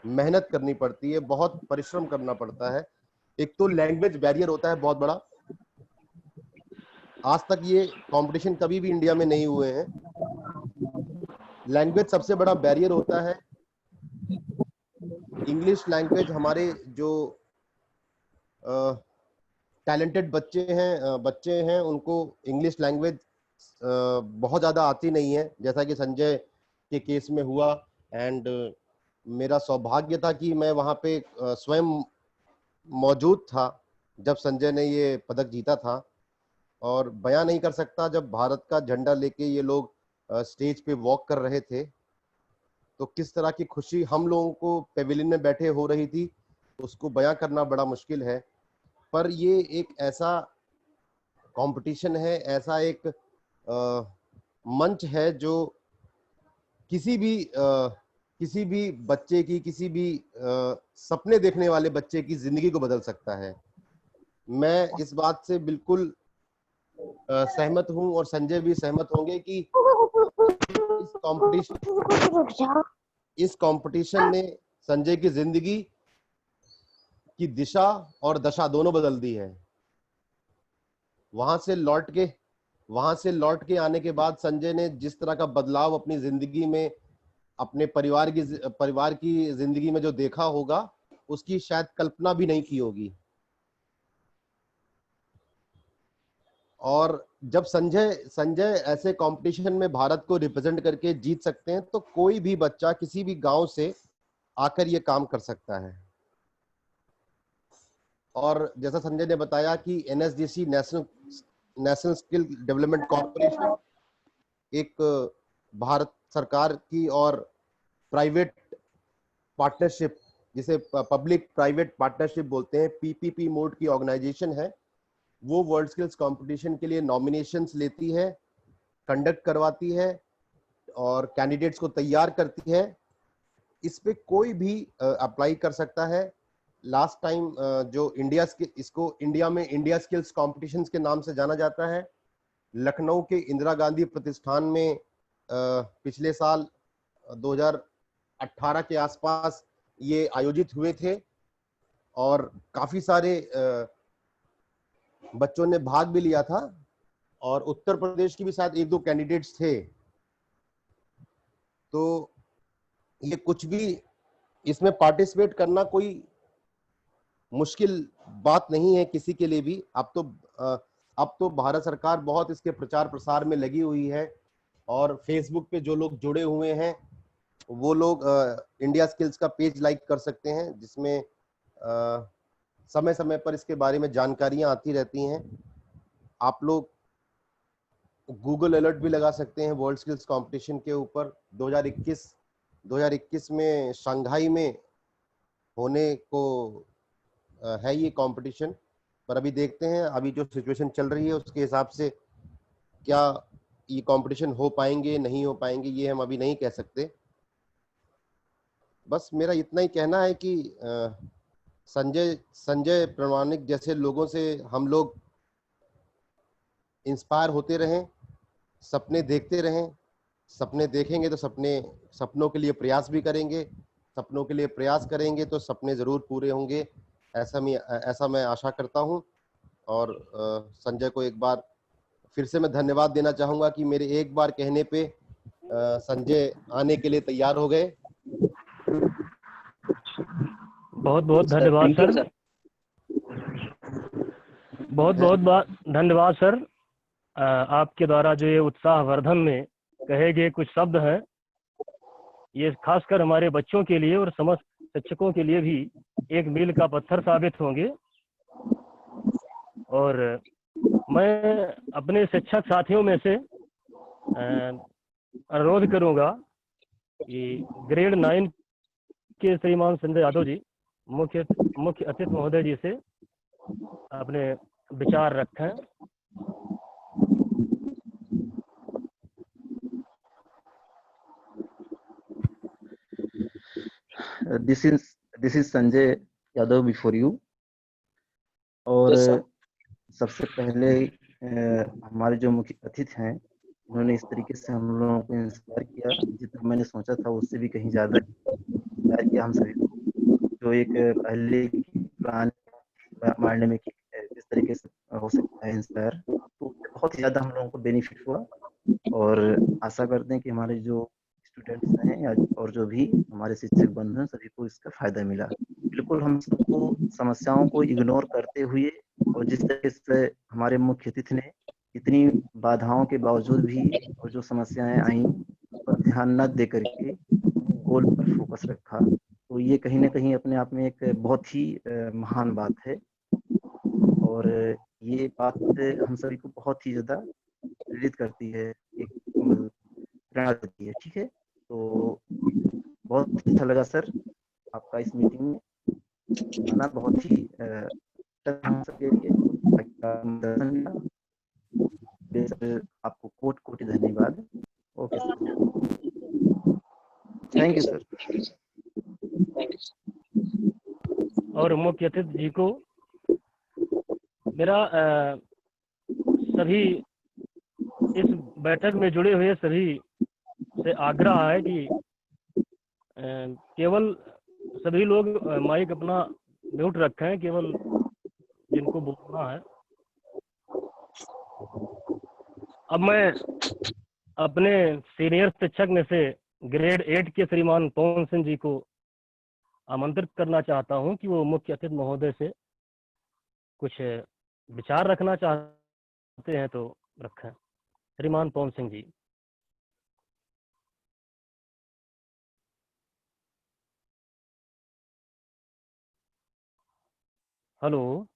मेहनत करनी पड़ती है, बहुत परिश्रम करना पड़ता है। एक तो लैंग्वेज बैरियर होता है बहुत बड़ा। आज तक ये कंपटीशन कभी भी इंडिया में नहीं हुए हैं। लैंग्वेज सबसे बड़ा बैरियर होता है। इंग्लिश लैंग्वेज, हमारे जो टैलेंटेड बच्चे हैं उनको इंग्लिश लैंग्वेज बहुत ज़्यादा आती नहीं है, जैसा कि संजय के केस में हुआ। एंड मेरा सौभाग्य था कि मैं वहाँ पे स्वयं मौजूद था जब संजय ने ये पदक जीता था। और बयां नहीं कर सकता, जब भारत का झंडा लेके ये लोग स्टेज पे वॉक कर रहे थे तो किस तरह की खुशी हम लोगों को पेविलियन में बैठे हो रही थी, उसको बयां करना बड़ा मुश्किल है। पर ये एक ऐसा कंपटीशन है, ऐसा एक मंच है जो किसी भी बच्चे की, किसी भी सपने देखने वाले बच्चे की जिंदगी को बदल सकता है। मैं इस बात से बिल्कुल सहमत हूं और संजय भी सहमत होंगे कि इस कंपटीशन ने संजय की जिंदगी की दिशा और दशा दोनों बदल दी है। वहां से लौट के आने के बाद संजय ने जिस तरह का बदलाव अपनी जिंदगी में, अपने परिवार की जिंदगी में जो देखा होगा, उसकी शायद कल्पना भी नहीं की होगी। और जब संजय ऐसे कंपटीशन में भारत को रिप्रेजेंट करके जीत सकते हैं, तो कोई भी बच्चा किसी भी गांव से आकर ये काम कर सकता है। और जैसा संजय ने बताया कि NSDC national skill development corporation एक भारत सरकार की और प्राइवेट पार्टनरशिप, जिसे पब्लिक प्राइवेट पार्टनरशिप बोलते हैं, PPP मोड की ऑर्गेनाइजेशन है। वो वर्ल्ड स्किल्स कंपटीशन के लिए नॉमिनेशंस लेती है, कंडक्ट करवाती है और कैंडिडेट्स को तैयार करती है। इस पे कोई भी अप्लाई कर सकता है। लास्ट टाइम जो इसको इंडिया में इंडिया स्किल्स कॉम्पिटिशन्स के नाम से जाना जाता है, लखनऊ के इंदिरा गांधी प्रतिष्ठान में पिछले साल 2018 के आसपास ये आयोजित हुए थे और काफी सारे बच्चों ने भाग भी लिया था और उत्तर प्रदेश की भी शायद 1-2 कैंडिडेट्स थे। तो ये कुछ भी इसमें पार्टिसिपेट करना कोई मुश्किल बात नहीं है किसी के लिए भी। अब तो भारत सरकार बहुत इसके प्रचार प्रसार में लगी हुई है और फेसबुक पे जो लोग जुड़े हुए हैं वो लोग इंडिया स्किल्स का पेज लाइक कर सकते हैं, जिसमें समय समय पर इसके बारे में जानकारियां आती रहती हैं। आप लोग गूगल अलर्ट भी लगा सकते हैं वर्ल्ड स्किल्स कंपटीशन के ऊपर। 2021 में शंघाई में होने को है ये कंपटीशन, पर अभी देखते हैं अभी जो सिचुएशन चल रही है उसके हिसाब से क्या ये कंपटीशन हो पाएंगे नहीं हो पाएंगे ये हम अभी नहीं कह सकते। बस मेरा इतना ही कहना है कि संजय प्रमाणिक जैसे लोगों से हम लोग इंस्पायर होते रहें, सपने देखते रहें। सपने देखेंगे तो सपनों के लिए प्रयास भी करेंगे, सपनों के लिए प्रयास करेंगे तो सपने जरूर पूरे होंगे, ऐसा मैं आशा करता हूं। और संजय को एक बार फिर से मैं धन्यवाद देना चाहूंगा कि मेरे एक बार कहने पे संजय आने के लिए तैयार हो गए। बहुत बहुत धन्यवाद सर, बहुत बहुत धन्यवाद सर। आपके द्वारा जो ये उत्साहवर्धन में कहे गए कुछ शब्द हैं, ये खासकर हमारे बच्चों के लिए और समस्त शिक्षकों के लिए भी एक मील का पत्थर साबित होंगे। और मैं अपने शिक्षक साथियों में से अनुरोध करूंगा कि ग्रेड 9 के श्रीमान संजय यादव जी मुख्य अतिथि महोदय जी से अपने विचार रखें। This is Sanjay Yadav before you. और सबसे पहले हमारे जो मुख्य अतिथि हैं उन्होंने इस तरीके से हम लोगों को इंस्पायर किया, जितना मैंने सोचा था उससे भी कहीं ज्यादा इंस्पायर किया हम सभी को। जो एक पहले प्लान मारने में किस तरीके से हो सकता है इंस्पायर, तो बहुत ही ज्यादा हम लोगों को बेनिफिट हुआ। और आशा करते हैं कि हमारे जो स्टूडेंट्स हैं या और जो भी हमारे शिक्षक बंधु हैं सभी को इसका फायदा मिला। बिल्कुल हम सबको समस्याओं को इग्नोर करते हुए और जिस तरीके से हमारे मुख्य अतिथि ने इतनी बाधाओं के बावजूद भी और जो समस्याएं आई पर ध्यान न दे करके गोल पर फोकस रखा, तो ये कहीं ना कहीं अपने आप में एक बहुत ही महान बात है। और ये बात हम सभी को बहुत ही ज्यादा प्रेरित करती है, एक प्रेरणा देती है। ठीक है, तो बहुत अच्छा लगा सर आपका इस मीटिंग में आना, बहुत ही हम सबके लिए आपको कोटि कोटि धन्यवाद। Okay sir, thank you sir. और मुख्य अतिथि जी को मेरा सभी इस बैठक में जुड़े हुए सभी से आग्रह है कि केवल सभी लोग माइक अपना म्यूट रखें, केवल जिनको बोलना है। अब मैं अपने सीनियर शिक्षक में से ग्रेड 8 के श्रीमान पवन सिंह जी को आमंत्रित करना चाहता हूं कि वो मुख्य अतिथि महोदय से कुछ विचार रखना चाहते हैं तो रखें। श्रीमान Pawan Singh ji. Hello,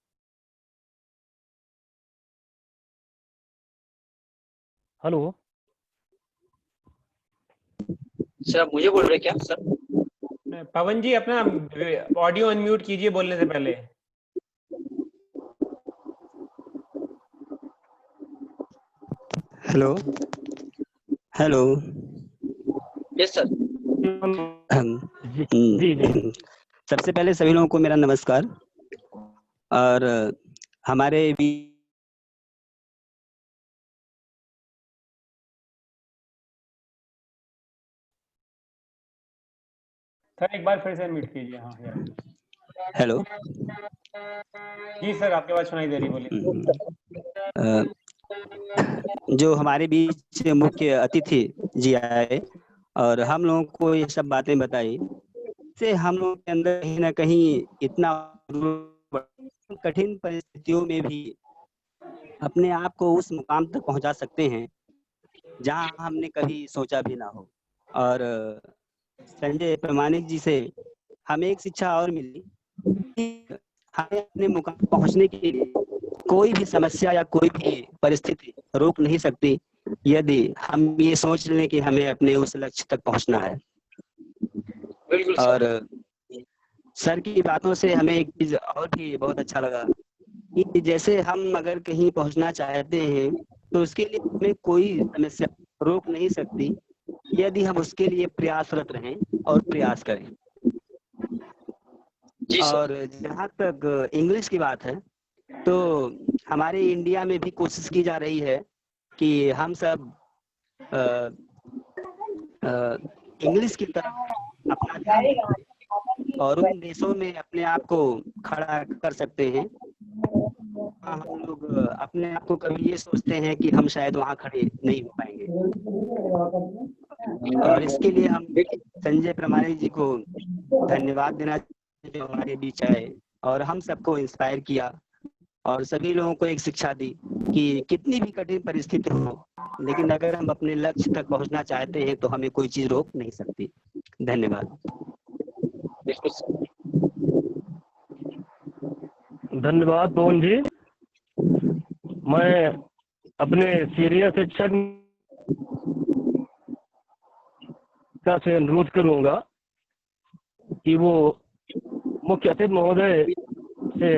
hello sir, आप मुझे बोल रहे क्या सर? पवन जी अपना ऑडियो अनम्यूट कीजिए बोलने से पहले। Hello hello. Yes sir. जी जी सबसे पहले सभी लोगों को मेरा नमस्कार। और हमारे भी सर एक बार फिर से म्यूट कीजिए। हाँ यार। हेलो। जी सर, आपकी आवाज सुनाई दे रही, बोलिए। जो हमारे बीच मुख्य अतिथि जी आए और हम लोगों को ये सब बातें बताई, से हम लोगों के अंदर कहीं ना कहीं इतना कठिन परिस्थितियों में भी अपने आप को उस मुकाम तक पहुंचा सकते हैं जहां हमने कभी सोचा भी ना हो। और संजय प्रमाणिक जी से हमें एक शिक्षा और मिली कि हमें अपने मुकाम पहुंचने के लिए कोई भी समस्या या कोई भी परिस्थिति रोक नहीं सकती, यदि हम ये सोच लें कि हमें अपने उस लक्ष्य तक पहुंचना है। बिल्कुल और सर। सर की बातों से हमें एक चीज और भी बहुत अच्छा लगा कि जैसे हम अगर कहीं पहुंचना चाहते हैं तो उसके लिए हमें कोई समस्या रोक नहीं सकती, यदि हम उसके लिए प्रयासरत रहें और प्रयास करें। जी सर। और जहाँ तक इंग्लिश की बात है, तो हमारे इंडिया में भी कोशिश की जा रही है कि हम सब इंग्लिश की तरफ अपना ध्यान दें और उन देशों में अपने आप को खड़ा कर सकते हैं। हम लोग अपने आप को कभी ये सोचते हैं कि हम शायद वहाँ खड़े नहीं हो पाएंगे। और इसके लिए हम संजय प्रमाणिक जी को धन्यवाद देना चाहिए, जो हमारे बीच आए और हम सबको इंस्पायर किया और सभी लोगों को एक शिक्षा दी कि कितनी भी कठिन परिस्थिति हो, लेकिन अगर हम अपने लक्ष्य तक पहुंचना चाहते हैं तो हमें कोई चीज रोक नहीं सकती। धन्यवाद। बिल्कुल सर। धन्यवाद पवन जी। मैं अपने सीनियर शिक्षक से अनुरोध करूंगा कि वो मुख्य अतिथि महोदय से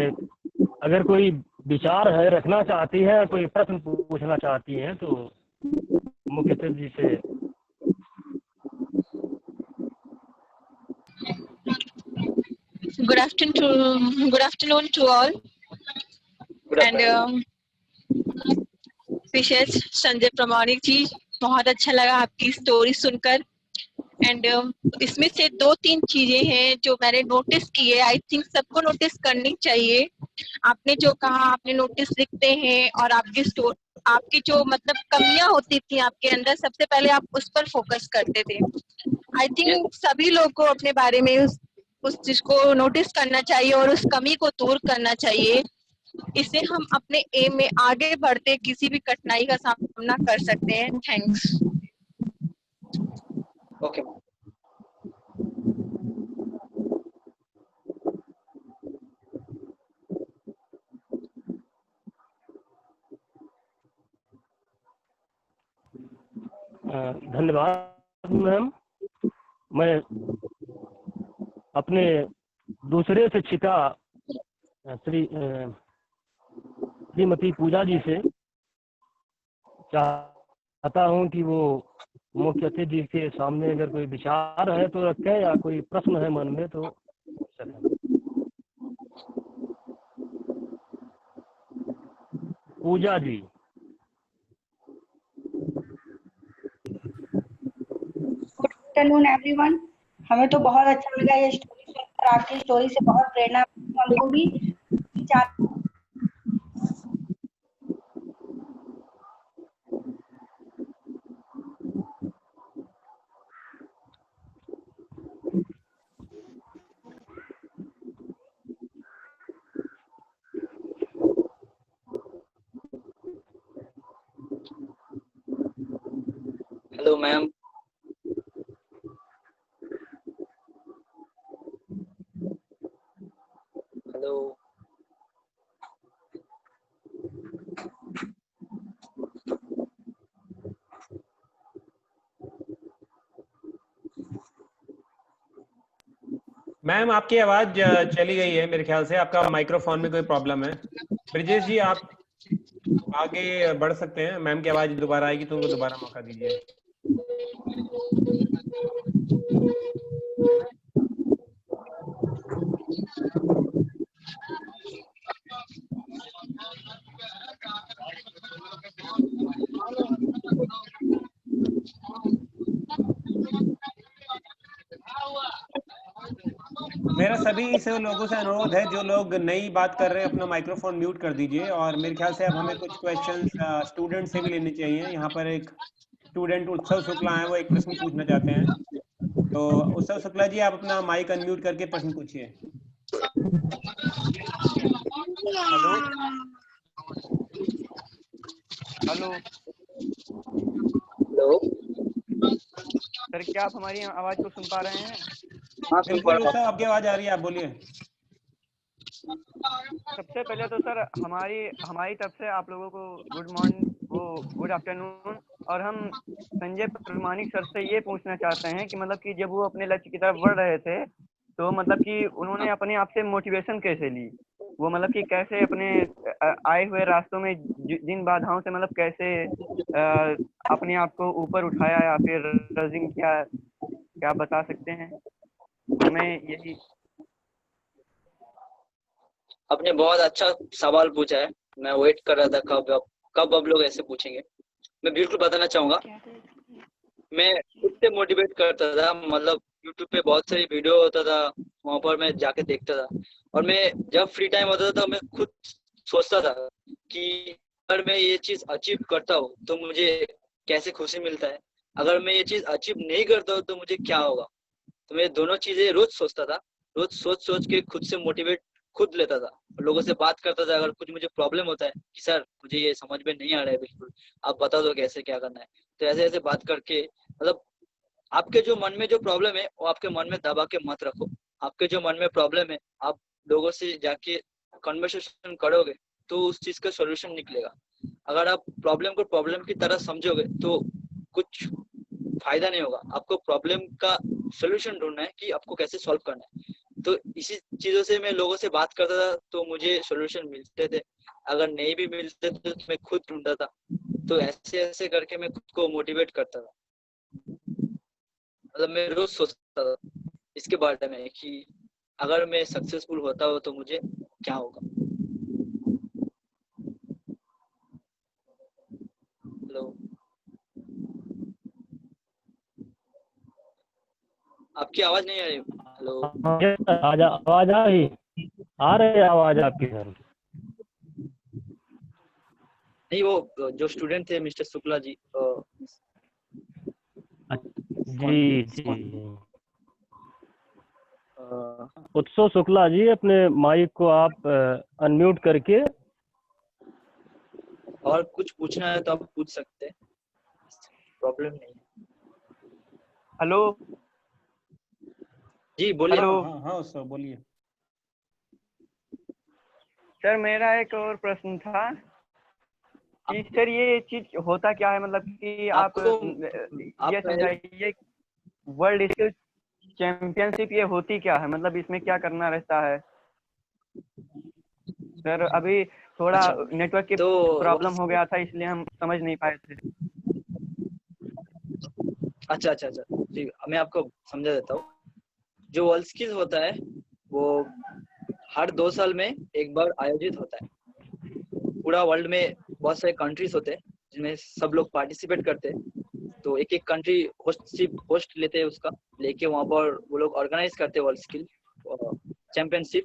अगर कोई विचार है रखना चाहती है, कोई प्रश्न पूछना चाहती हैं तो मुख्य अतिथि जी से। Good afternoon to all. And विशेष संजय प्रमाणिक जी, बहुत अच्छा लगा आपकी स्टोरी सुनकर। एंड इसमें से 2-3 चीजें हैं जो मैंने नोटिस की है, आई थिंक सबको नोटिस करनी चाहिए। आपने जो कहा, आपने नोटिस लिखते हैं और आपकी जो मतलब कमियां होती थी आपके अंदर, सबसे पहले आप उस पर फोकस करते थे। आई थिंक सभी लोग को अपने बारे में उस चीज को नोटिस करना चाहिए और उस कमी को दूर करना चाहिए। इससे हम अपने एम में आगे बढ़ते किसी भी कठिनाई का सामना कर सकते हैं। थैंक्स। ओके। धन्यवाद मैम। मैं अपने दूसरे शिक्षिका श्रीमती पूजा जी से चाहता हूं कि वो मुख्य अतिथि जी के सामने अगर कोई विचार है तो रखें या कोई प्रश्न है मन में तो Pooja ji. Good afternoon everyone. हमें तो बहुत अच्छा लगा ये स्टोरी सुनकर, आपकी स्टोरी से बहुत प्रेरणा हमको भी। Hello ma'am. हेलो। मैम आपकी आवाज चली गई है, मेरे ख्याल से आपका माइक्रोफोन में कोई प्रॉब्लम है। ब्रिजेश जी, आप आगे बढ़ सकते हैं। मैम की आवाज दोबारा आएगी तो उनको दोबारा मौका दीजिए। मेरा सभी से लोगों से अनुरोध है, जो लोग नई बात कर रहे हैं अपना माइक्रोफोन म्यूट कर दीजिए। और मेरे ख्याल से अब हमें कुछ क्वेश्चंस स्टूडेंट से भी लेने चाहिए। यहाँ पर एक स्टूडेंट उत्सव शुक्ला है, वो एक प्रश्न पूछना चाहते हैं। तो उत्सव शुक्ला जी, आप अपना माइक अनम्यूट करके प्रश्न पूछिए। हेलो हेलो हेलो सर, क्या आप हमारी आवाज को सुन पा रहे हैं? हाँ, सुन पा बिल्कुल रहा उत्सव, आपकी आवाज आ रही है, आप बोलिए। सबसे पहले तो सर हमारी तरफ से आप लोगों को गुड मॉर्निंग, गुड आफ्टरनून। और हम संजय प्रमाणिक सर से ये पूछना चाहते हैं कि मतलब कि जब वो अपने लक्ष्य की तरफ बढ़ रहे थे, तो मतलब कि उन्होंने अपने आप से मोटिवेशन कैसे ली? वो मतलब कि कैसे अपने आए हुए रास्तों में जिन बाधाओं से मतलब कैसे अपने आप को ऊपर उठाया या फिर रजिंग किया, क्या आप बता सकते हैं हमें? यही आपने बहुत अच्छा सवाल पूछा है। मैं वेट कर रहा था कब अब लोग ऐसे पूछेंगे। मैं बिल्कुल बताना चाहूंगा, मैं खुद से मोटिवेट करता था। मतलब यूट्यूब पे बहुत सारी वीडियो होता था, वहां पर मैं जाके देखता था। और मैं जब फ्री टाइम होता था, मैं खुद सोचता था कि अगर मैं ये चीज अचीव करता हूँ तो मुझे कैसे खुशी मिलता है, अगर मैं ये चीज अचीव नहीं करता हूँ तो मुझे क्या होगा। तो मैं दोनों चीजें रोज सोचता था। रोज सोच सोच के खुद से मोटिवेट खुद लेता था। लोगों से बात करता था, अगर कुछ मुझे प्रॉब्लम होता है कि सर मुझे ये समझ में नहीं आ रहा है बिल्कुल, आप बता दो कैसे क्या करना है। तो ऐसे ऐसे बात करके, मतलब आपके जो मन में जो प्रॉब्लम है वो आपके मन में दबा के मत रखो। आपके जो मन में प्रॉब्लम है, आप लोगों से जाके कन्वर्सेशन करोगे तो उस चीज का सॉल्यूशन निकलेगा। अगर आप प्रॉब्लम को प्रॉब्लम की तरह समझोगे तो कुछ फायदा नहीं होगा। आपको प्रॉब्लम का सॉल्यूशन ढूंढना है कि आपको कैसे सॉल्व करना है। तो इसी चीजों से मैं लोगों से बात करता था तो मुझे सॉल्यूशन मिलते थे। अगर नहीं भी मिलते थे तो मैं खुद ढूंढता था। तो ऐसे ऐसे करके मैं खुद को मोटिवेट करता था। मतलब मैं रोज सोचता था इसके बारे में कि अगर मैं सक्सेसफुल होता हूँ तो मुझे क्या होगा। हेलो, आपकी आवाज नहीं आ रही। हेलो, आवाज आ रही है आवाज आपकी सर। नहीं, वो जो स्टूडेंट थे मिस्टर शुक्ला जी, जी जी, उत्सव शुक्ला जी, अपने माइक को आप अनम्यूट करके, और कुछ पूछना है तो आप पूछ सकते हैं, प्रॉब्लम नहीं है। हेलो जी बोलिए। हेलो हाँ उत्सव बोलिए। सर, मेरा एक और प्रश्न था कि सर ये चीज होता क्या है? मतलब कि आप ये समझाइए, वर्ल्ड स्किल चैंपियनशिप ये होती क्या है? मतलब इसमें क्या करना रहता है? सर अभी थोड़ा नेटवर्क की प्रॉब्लम हो गया था, इसलिए हम समझ नहीं पाए थे। अच्छा, ठीक, मैं आपको समझा देता हूँ। जो वर्ल्ड स्किल होता है वो हर 2 साल में एक बार आयोजित होता है। पूरा वर्ल्ड में बहुत सारे कंट्रीज होते हैं जिनमें सब लोग पार्टिसिपेट करते हैं। तो एक एक कंट्री होस्ट लेते हैं, उसका लेके वहां पर वो लोग ऑर्गेनाइज करते हैं वर्ल्ड स्किल चैंपियनशिप।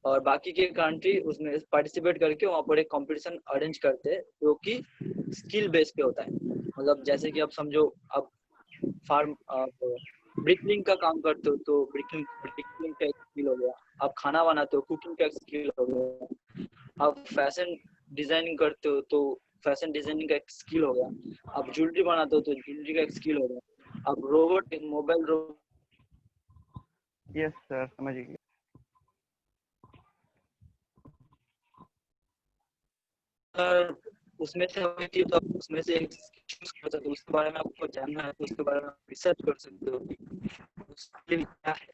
और बाकी के कंट्री उसमें पार्टिसिपेट करके वहां पर एक कंपटीशन अरेंज करते हैं जो कि स्किल बेस पे होता है। मतलब जैसे कि आप समझो, आप फार्म ब्रिकलिंग का काम करते हो तो ब्रिकलिंग का एक स्किल हो गया। आप खाना बनाते हो, कुकिंग का स्किल हो गया। आप फैशन डिजाइनिंग करते हो तो फैशन डिजाइनिंग का एक स्किल हो गया। आप ज्वेलरी बनाते हो तो ज्वेलरी का एक स्किल हो गया। आप robot, mobile robot. Yes sir, समझ गए। उसमें से हमें थी तो उसमें से एक चूज कर सकते हो। उसके बारे में आपको जानना है तो उसके बारे में रिसर्च कर सकते हो कि उसके लिए क्या है।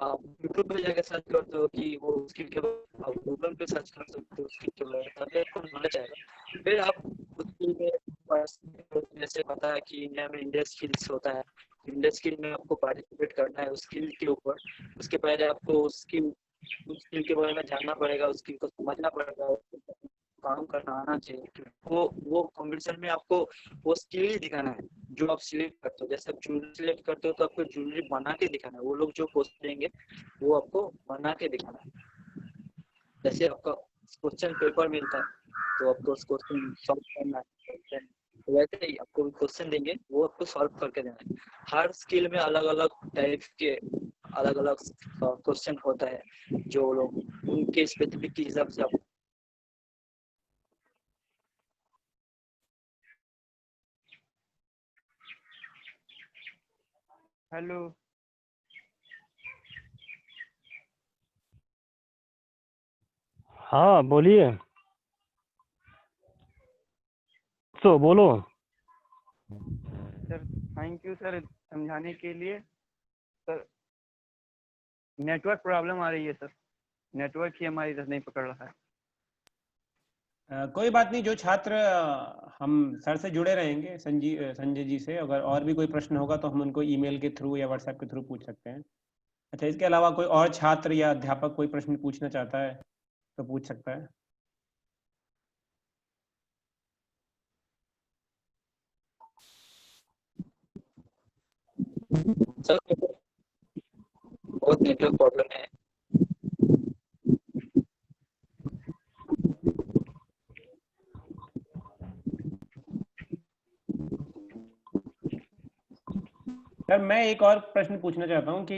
आप यूट्यूब पे जाके सर्च करते हो कि वो स्किल के बारे, आप गूगल पे सर्च कर सकते हो स्किल के बारे में, तभी आपको नॉलेज आएगा। फिर आप उस स्किल में, जैसे पता है कि इंडिया में इंडिया स्किल्स होता है, इंडिया स्किल में आपको पार्टिसिपेट करना है उस स्किल के ऊपर। उसके पहले आपको उस स्किल के बारे में जानना पड़ेगा, उस स्किल को समझना पड़ेगा, काम करना आना चाहिए। वो कंपटीशन में आपको वो स्किल ही दिखाना है जो आप सिलेक्ट करते हो। जैसे आप ज्वेलरी सिलेक्ट करते हो तो आपको ज्वेलरी बना के दिखाना है, वो लोग जो क्वेश्चन देंगे वो आपको बना के दिखाना है। जैसे आपका क्वेश्चन पेपर मिलता है तो आपको उस क्वेश्चन सॉल्व करना है, तो वैसे ही आपको क्वेश्चन देंगे वो आपको सॉल्व करके देना है। हर स्किल में अलग अलग टाइप के अलग अलग क्वेश्चन होता है, जो लोग उनके स्पेसिफिक के हिसाब से आप हेलो। हाँ बोलिए, तो बोलो। सर थैंक यू सर समझाने के लिए। सर नेटवर्क प्रॉब्लम आ रही है सर, नेटवर्क ही हमारी इधर नहीं पकड़ रहा है। कोई बात नहीं, जो छात्र हम सर से जुड़े रहेंगे, संजय जी से, अगर और भी कोई प्रश्न होगा तो हम उनको ईमेल के थ्रू या व्हाट्सएप के थ्रू पूछ सकते हैं। अच्छा, इसके अलावा कोई और छात्र या अध्यापक कोई प्रश्न पूछना चाहता है तो पूछ सकता है। सर बहुत नेटवर्क प्रॉब्लम है। सर मैं एक और प्रश्न पूछना चाहता हूँ कि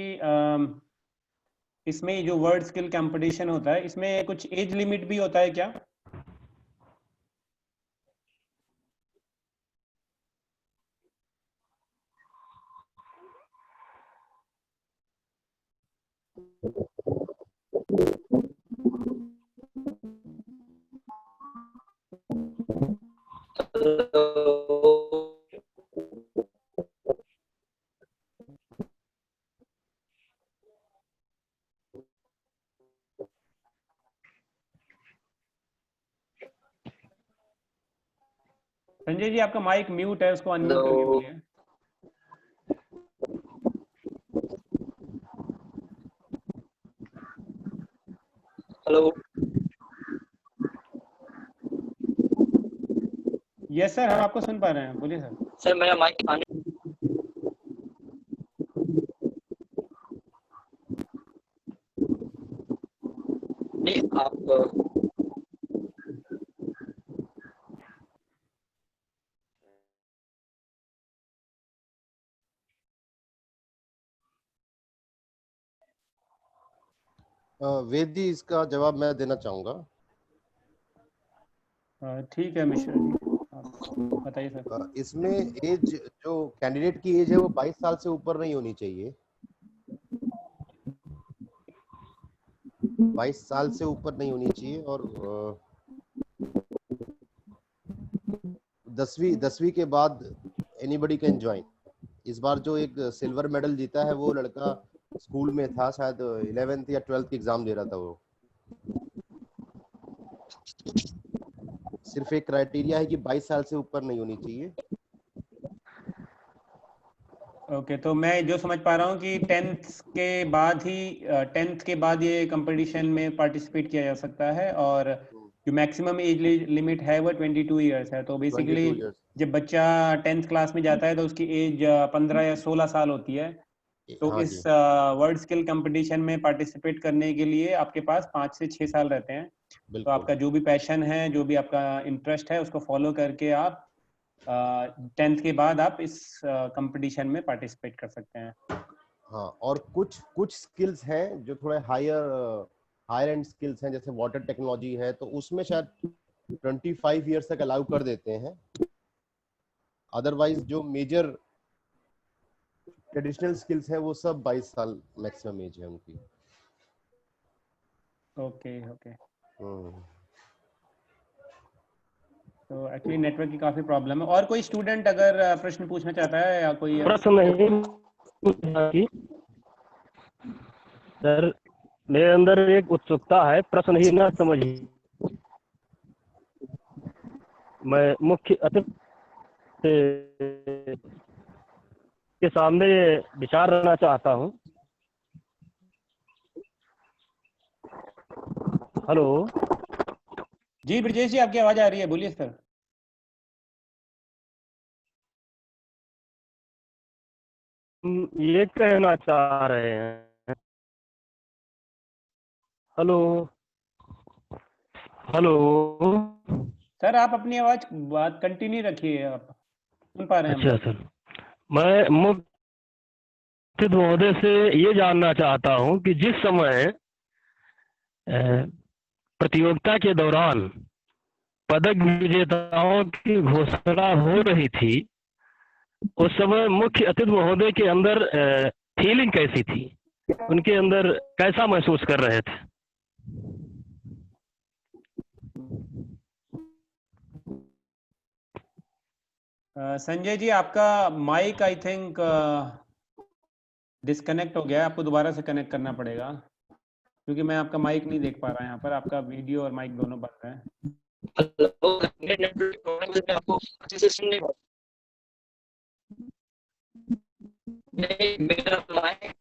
इसमें जो वर्ड स्किल कंपटीशन होता है, इसमें कुछ एज लिमिट भी होता है क्या? संजय जी आपका माइक म्यूट है, उसको अनम्यूट करके बोलिए। हेलो। यस सर, हम आपको सुन पा रहे हैं, बोलिए सर। सर मेरा माइक नहीं, आप वेद जी इसका जवाब मैं देना चाहूंगा। ठीक है मिश्रा जी, बताइए सर। इसमें एज, जो कैंडिडेट की एज है वो 22 साल से ऊपर नहीं होनी चाहिए। 22 साल से ऊपर नहीं होनी चाहिए। और 10वीं के बाद एनीबडी कैन ज्वाइन। इस बार जो एक सिल्वर मेडल जीता है वो लड़का स्कूल में था, शायद 11th या 12th की एग्जाम दे रहा था वो। सिर्फ एक क्राइटेरिया है कि 22 साल से ऊपर नहीं होनी चाहिए। ओके, तो मैं जो समझ पा रहा हूँ कि 10th के बाद ये कंपटीशन में पार्टिसिपेट किया जा सकता है, और जो मैक्सिमम एज लिमिट है वो 22 इयर्स है। तो बेसिकली जब बच्चा 10th क्लास में जाता है तो उसकी एज 15 या 16 साल होती है। तो हाँ इस वर्ड स्किल कंपटीशन में पार्टिसिपेट करने के लिए आपके पास 5 से 6 साल रहते हैं। तो आपका जो भी पैशन है, जो भी आपका इंटरेस्ट है, उसको फॉलो करके आप 10th के बाद आप इस कंपटीशन में पार्टिसिपेट कर सकते हैं। हाँ, और कुछ स्किल्स हैं जो थोड़े हायर एंड स्किल्स हैं, जैसे वाटर टेक्नोलॉजी है, तो उसमें शायद 25 इयर्स तक अलाउ कर देते हैं। अदरवाइज जो मेजर ट्रेडिशनल स्किल्स हैं वो सब 22 साल मैक्सिमम एज है उनकी। Okay okay. तो एक्चुअली नेटवर्क की काफी प्रॉब्लम है। और कोई स्टूडेंट अगर प्रश्न पूछना चाहता है या कोई प्रश्न नहीं, सर मेरे अंदर एक उत्सुकता है, प्रश्न ही न समझिए। मैं मुख्य अतिथि के सामने विचार रखना चाहता हूँ। हेलो जी ब्रजेश जी, आपकी आवाज आ रही है, बोलिए सर। हम ये कहना चाह रहे हैं। हेलो हेलो सर आप अपनी आवाज बात कंटिन्यू रखिए, आप सुन पा रहे हैं हम अच्छा लोग। सर, मैं मुख्य महोदय से ये जानना चाहता हूँ कि जिस समय प्रतियोगिता के दौरान पदक विजेताओं की घोषणा हो रही थी, उस समय मुख्य अतिथि महोदय के अंदर फीलिंग कैसी थी? उनके अंदर कैसा महसूस कर रहे थे? संजय जी, आपका माइक आई थिंक डिस्कनेक्ट हो गया है, आपको दोबारा से कनेक्ट करना पड़ेगा, क्योंकि मैं आपका माइक नहीं देख पा रहा यहाँ पर। आपका वीडियो और माइक दोनों बंद है। आपको अच्छे से सुन नहीं पा नहीं, मेरा माइक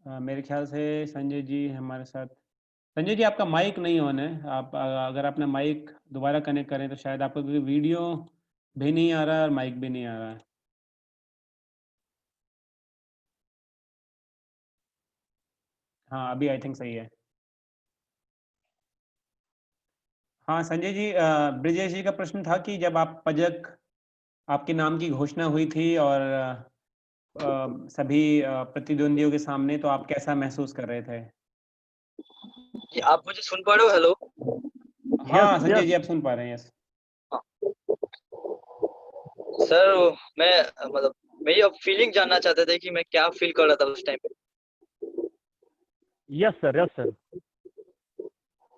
मेरे ख्याल से संजय जी हमारे साथ। संजय जी, आपका माइक नहीं ऑन है। आप अगर आपने माइक दोबारा कनेक्ट करें तो शायद आपको, क्योंकि वीडियो भी नहीं आ रहा है और माइक भी नहीं आ रहा है। हाँ, अभी आई थिंक सही है। हाँ संजय जी, ब्रिजेश जी का प्रश्न था कि जब आप पदक, आपके नाम की घोषणा हुई थी और सभी प्रतिद्वंदियों के सामने, तो आप कैसा महसूस कर रहे थे? आप मुझे सुन पा रहे हो? हेलो हाँ यस संजय यस जी, आप सुन पा रहे हैं? यस सर, मैं मतलब मेरी अब फीलिंग जानना चाहते थे कि मैं क्या फील कर रहा था उस टाइम पे। Yes sir, yes sir.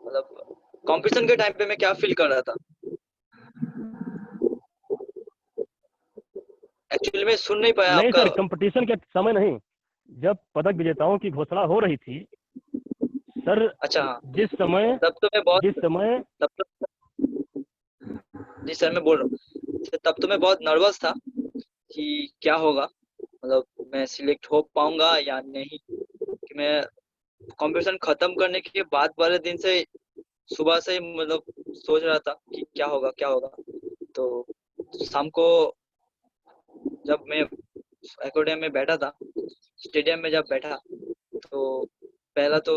मतलब कंपटीशन के टाइम पे मैं क्या फील कर रहा था। एक्चुअली मैं सुन नहीं पाया नहीं आपका। सर, कंपटीशन के समय नहीं, जब पदक विजेताओं की घोषणा हो रही थी सर, अच्छा हाँ, जिस समय तब तो मैं बहुत जिस समय तब तो जी सर, मैं बोल रहा हूँ, तब तो मैं बहुत नर्वस था कि क्या होगा, मतलब मैं सिलेक्ट हो पाऊंगा या नहीं। कि मैं कंपटीशन खत्म करने के बाद वाले दिन से, सुबह से ही मतलब सोच रहा था कि क्या होगा क्या होगा। तो शाम को जब मैं एक्वेरियम में बैठा था, स्टेडियम में जब बैठा, तो पहला तो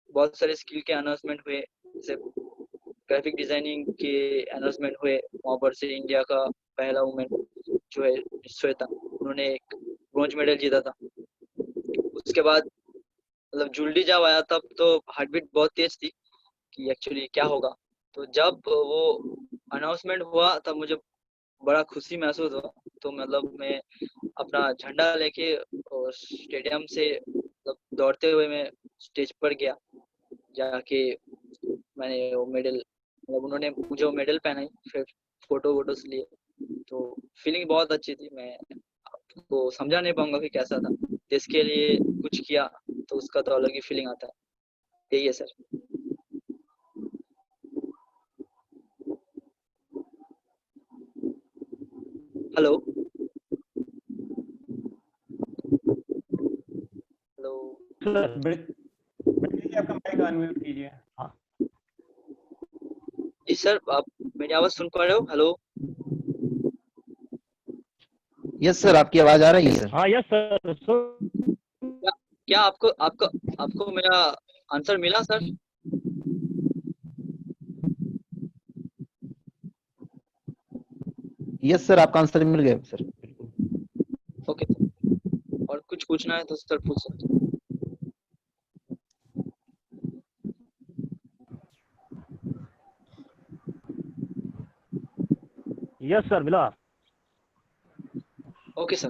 बहुत सारे स्किल के अनाउंसमेंट हुए, जैसे ग्राफिक डिजाइनिंग के अनाउंसमेंट हुए। वहाँ पर से इंडिया का पहला वुमेन जो है श्वेता, उन्होंने एक ब्रॉन्ज मेडल जीता था। उसके बाद मतलब जूलरी जब आया तब तो हार्ट बीट बहुत तेज थी कि एक्चुअली क्या होगा। तो जब वो अनाउंसमेंट हुआ तब मुझे बड़ा खुशी महसूस हुआ। तो मतलब मैं अपना झंडा लेके और स्टेडियम से मतलब दौड़ते हुए मैं स्टेज पर गया। जाके मैंने वो मेडल, मतलब उन्होंने मुझे वो मेडल पहनाई, फिर फोटो वोटोस लिए। तो फीलिंग बहुत अच्छी थी। मैं आपको समझा नहीं पाऊंगा कि कैसा था। देश के लिए कुछ किया तो उसका तो अलग ही फीलिंग आता है। यही है sir. Hello hello sir, Brijesh ji, आपका माइक अनम्यूट कीजिए। जी सर, आप मेरी आवाज सुन पा रहे हो? हेलो यस सर, आपकी आवाज आ रही है सर। हाँ यस सर। क्या क्या आपको आपको आपको मेरा आंसर मिला सर? यस सर, आपका आंसर मिल गया सर। ओके सर, और कुछ पूछना है तो सर पूछ सकते हैं। यस सर, मिला। Okay sir.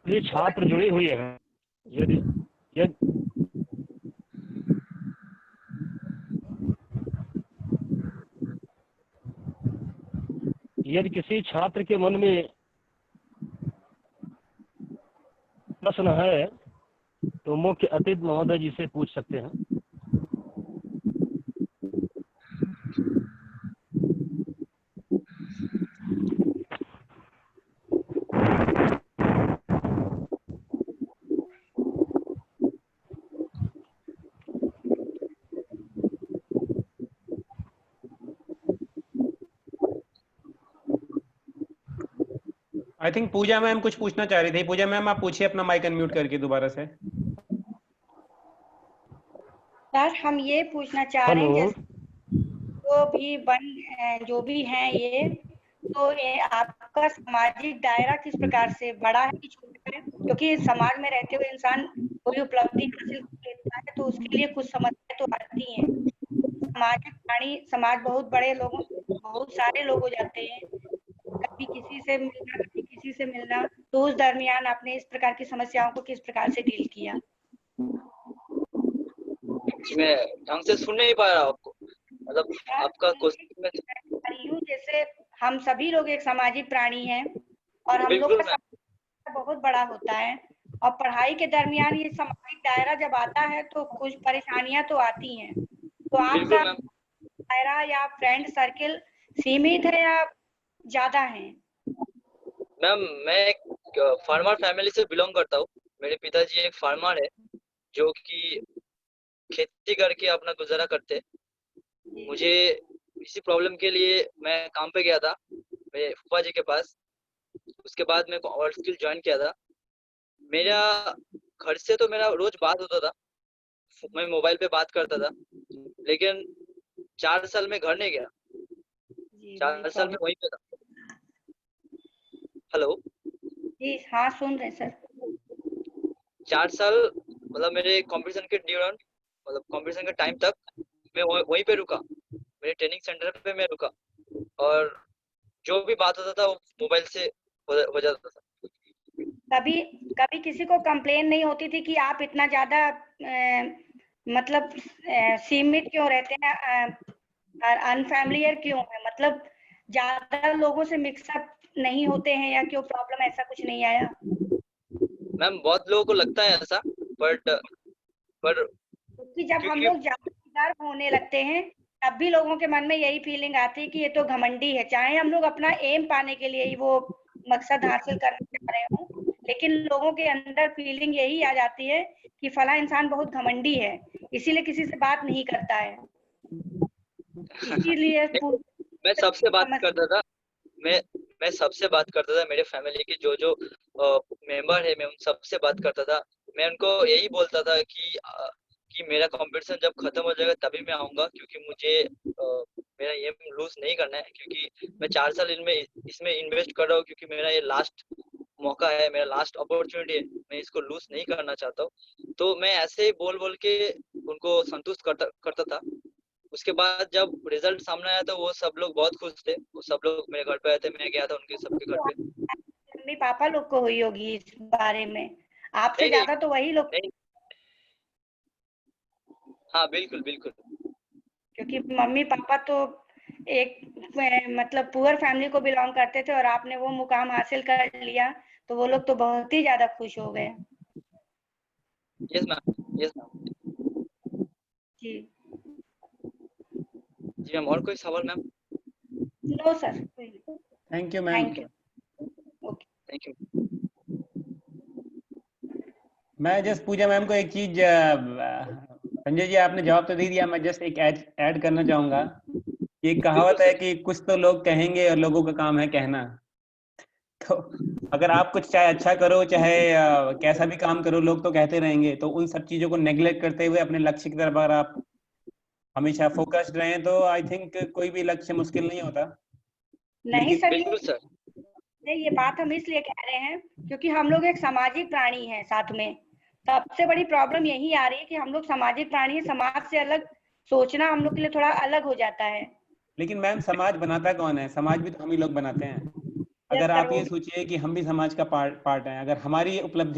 ये छात्र जुड़े हुए हैं। यदि यदि किसी छात्र के मन में प्रश्न है तो मुख्य अतिथि महोदय जी से पूछ सकते हैं। आई थिंक पूजा मैम कुछ पूछना चाह रही थी। पूजा मैम आप पूछिए अपना माइक अनम्यूट करके दोबारा से। सर हम ये पूछना चाह रहे हैं, हेलो। जैसे जो भी हैं ये, तो ये आपका सामाजिक दायरा किस प्रकार से बड़ा है कि छोटा है? क्योंकि समाज में रहते हुए इंसान कोई उपलब्धि हासिल कर लेता है तो उसके लिए कुछ समस्याएं तो आती हैं। सामाजिक प्राणी, समाज बहुत बड़े लोगों, बहुत सारे लोग हो जाते हैं, कभी किसी से मिलना, कभी किसी से मिलना, तो उस दरमियान आपने इस प्रकार की समस्याओं को किस प्रकार से डील किया? मैं ढंग से सुन नहीं पा रहा आपको, मतलब आपका क्वेश्चन में। जैसे हम सभी लोग एक सामाजिक प्राणी हैं और हम लोग बिल्कुल का समाज बहुत बड़ा होता है, और पढ़ाई के दरमियान ये सामाजिक दायरा जब आता है तो कुछ परेशानियां तो आती हैं। तो आपका मैम। दायरा या फ्रेंड सर्किल सीमित है या ज्यादा है? मैम मैं एक फार्मर फैमिली से बिलोंग करता हूँ। मेरे पिताजी एक फार्मर है जो कि खेती करके अपना गुजारा करते। मुझे इसी प्रॉब्लम के लिए मैं काम पे गया था मेरे फूफा जी के पास। उसके बाद मैं और स्किल ज्वाइन किया था। मेरा घर से तो मेरा रोज बात होता था, मैं मोबाइल पे बात करता था, लेकिन 4 साल में घर नहीं गया। 4 साल में वहीं पे था। हेलो जी हाँ, सुन रहे सर। 4 साल मतलब मेरे कंपटीशन के ड्यूरन, मतलब कंपटीशन के टाइम तक मैं वहीं पे रुका, मेरे ट्रेनिंग सेंटर पे मैं रुका, और जो भी बात होता था वो मोबाइल से हो जाता था। कभी किसी को कंप्लेन नहीं होती थी कि आप इतना ज्यादा मतलब सीमित क्यों रहते हैं, अनफैमिलियर क्यों है, मतलब ज्यादा लोगों से मिक्सअप नहीं होते हैं या क्यों प्रॉब्लम, ऐसा कुछ नहीं आया? मैम बहुत लोगों को लगता है ऐसा, पर क्योंकि जब हम लोग ज्यादा होने लगते हैं तब भी लोगों के मन में यही फीलिंग आती है कि ये तो घमंडी है, चाहे हम लोग अपना एम पाने के लिए ही वो मकसद हासिल करने जा रहे हों, लेकिन लोगों के अंदर फीलिंग यही आ जाती है कि फला इंसान बहुत घमंडी है, इसीलिए किसी से बात नहीं करता है। इसीलिए मैं सबसे बात करता था, मैं सबसे बात करता था। मेरे फैमिली के जो मेंबर है मैं उन सबसे बात करता था। मैं उनको यही बोलता था कि मेरा कंपटीशन जब खत्म हो जाएगा तभी मैं आऊंगा, क्योंकि मुझे मेरा ये लूज नहीं करना है, क्योंकि मैं 4 साल इसमें इन्वेस्ट कर रहा हूँ, क्योंकि मेरा ये लास्ट मौका है, मेरा लास्ट अपॉर्चुनिटी है, मैं इसको लूज नहीं करना चाहता हूँ। तो मैं ऐसे ही बोल के उनको संतुष्ट करता था। उसके बाद जब रिजल्ट सामने आया तो वो सब लोग बहुत खुश थे, वो सब लोग मेरे घर पे आए थे, मैं गया था उनके सबके घर पे। मम्मी पापा लोग को हुई होगी इस बारे में, आपसे ज्यादा तो वही लोग। हाँ बिल्कुल बिल्कुल, क्योंकि मम्मी पापा तो एक मतलब पुअर फैमिली को बिलोंग करते थे और आपने वो मुकाम हासिल कर लिया तो वो लोग तो बहुत ही ज्यादा खुश हो गए। Yes ma'am, yes ma'am. जी जी मैम, और कोई सवाल ma'am? No sir. Thank you ma'am. Thank you. Thank you. मैं जस्ट पूजा मैम को एक चीज, संजय जी आपने जवाब तो दे दिया, मैं जस्ट एक ऐड करना चाहूंगा। ये कहावत है कि कुछ तो लोग कहेंगे और लोगों का काम है कहना। तो अगर आप कुछ चाहे अच्छा करो चाहे कैसा भी काम करो, लोग तो कहते रहेंगे। तो उन सब चीजों को नेग्लेक्ट करते हुए अपने लक्ष्य की तरफ अगर आप हमेशा फोकस्ड रहें तो आई थिंक कोई भी लक्ष्य मुश्किल नहीं होता। नहीं सर, बिल्कुल सर। नहीं, ये बात हम इसलिए कह रहे हैं क्योंकि हम लोग एक सामाजिक प्राणी हैं। साथ में सबसे बड़ी प्रॉब्लम यही आ रही है कि हम लोग सामाजिक प्राणी हैं, समाज से अलग सोचना हम लोग के लिए थोड़ा अलग हो जाता है। लेकिन मैम समाज बनाता कौन है? समाज भी तो हम ही लोग बनाते हैं। अगर आप ये सोचिए कि हम भी समाज का पार्ट हैं, अगर हमारी उपलब्धि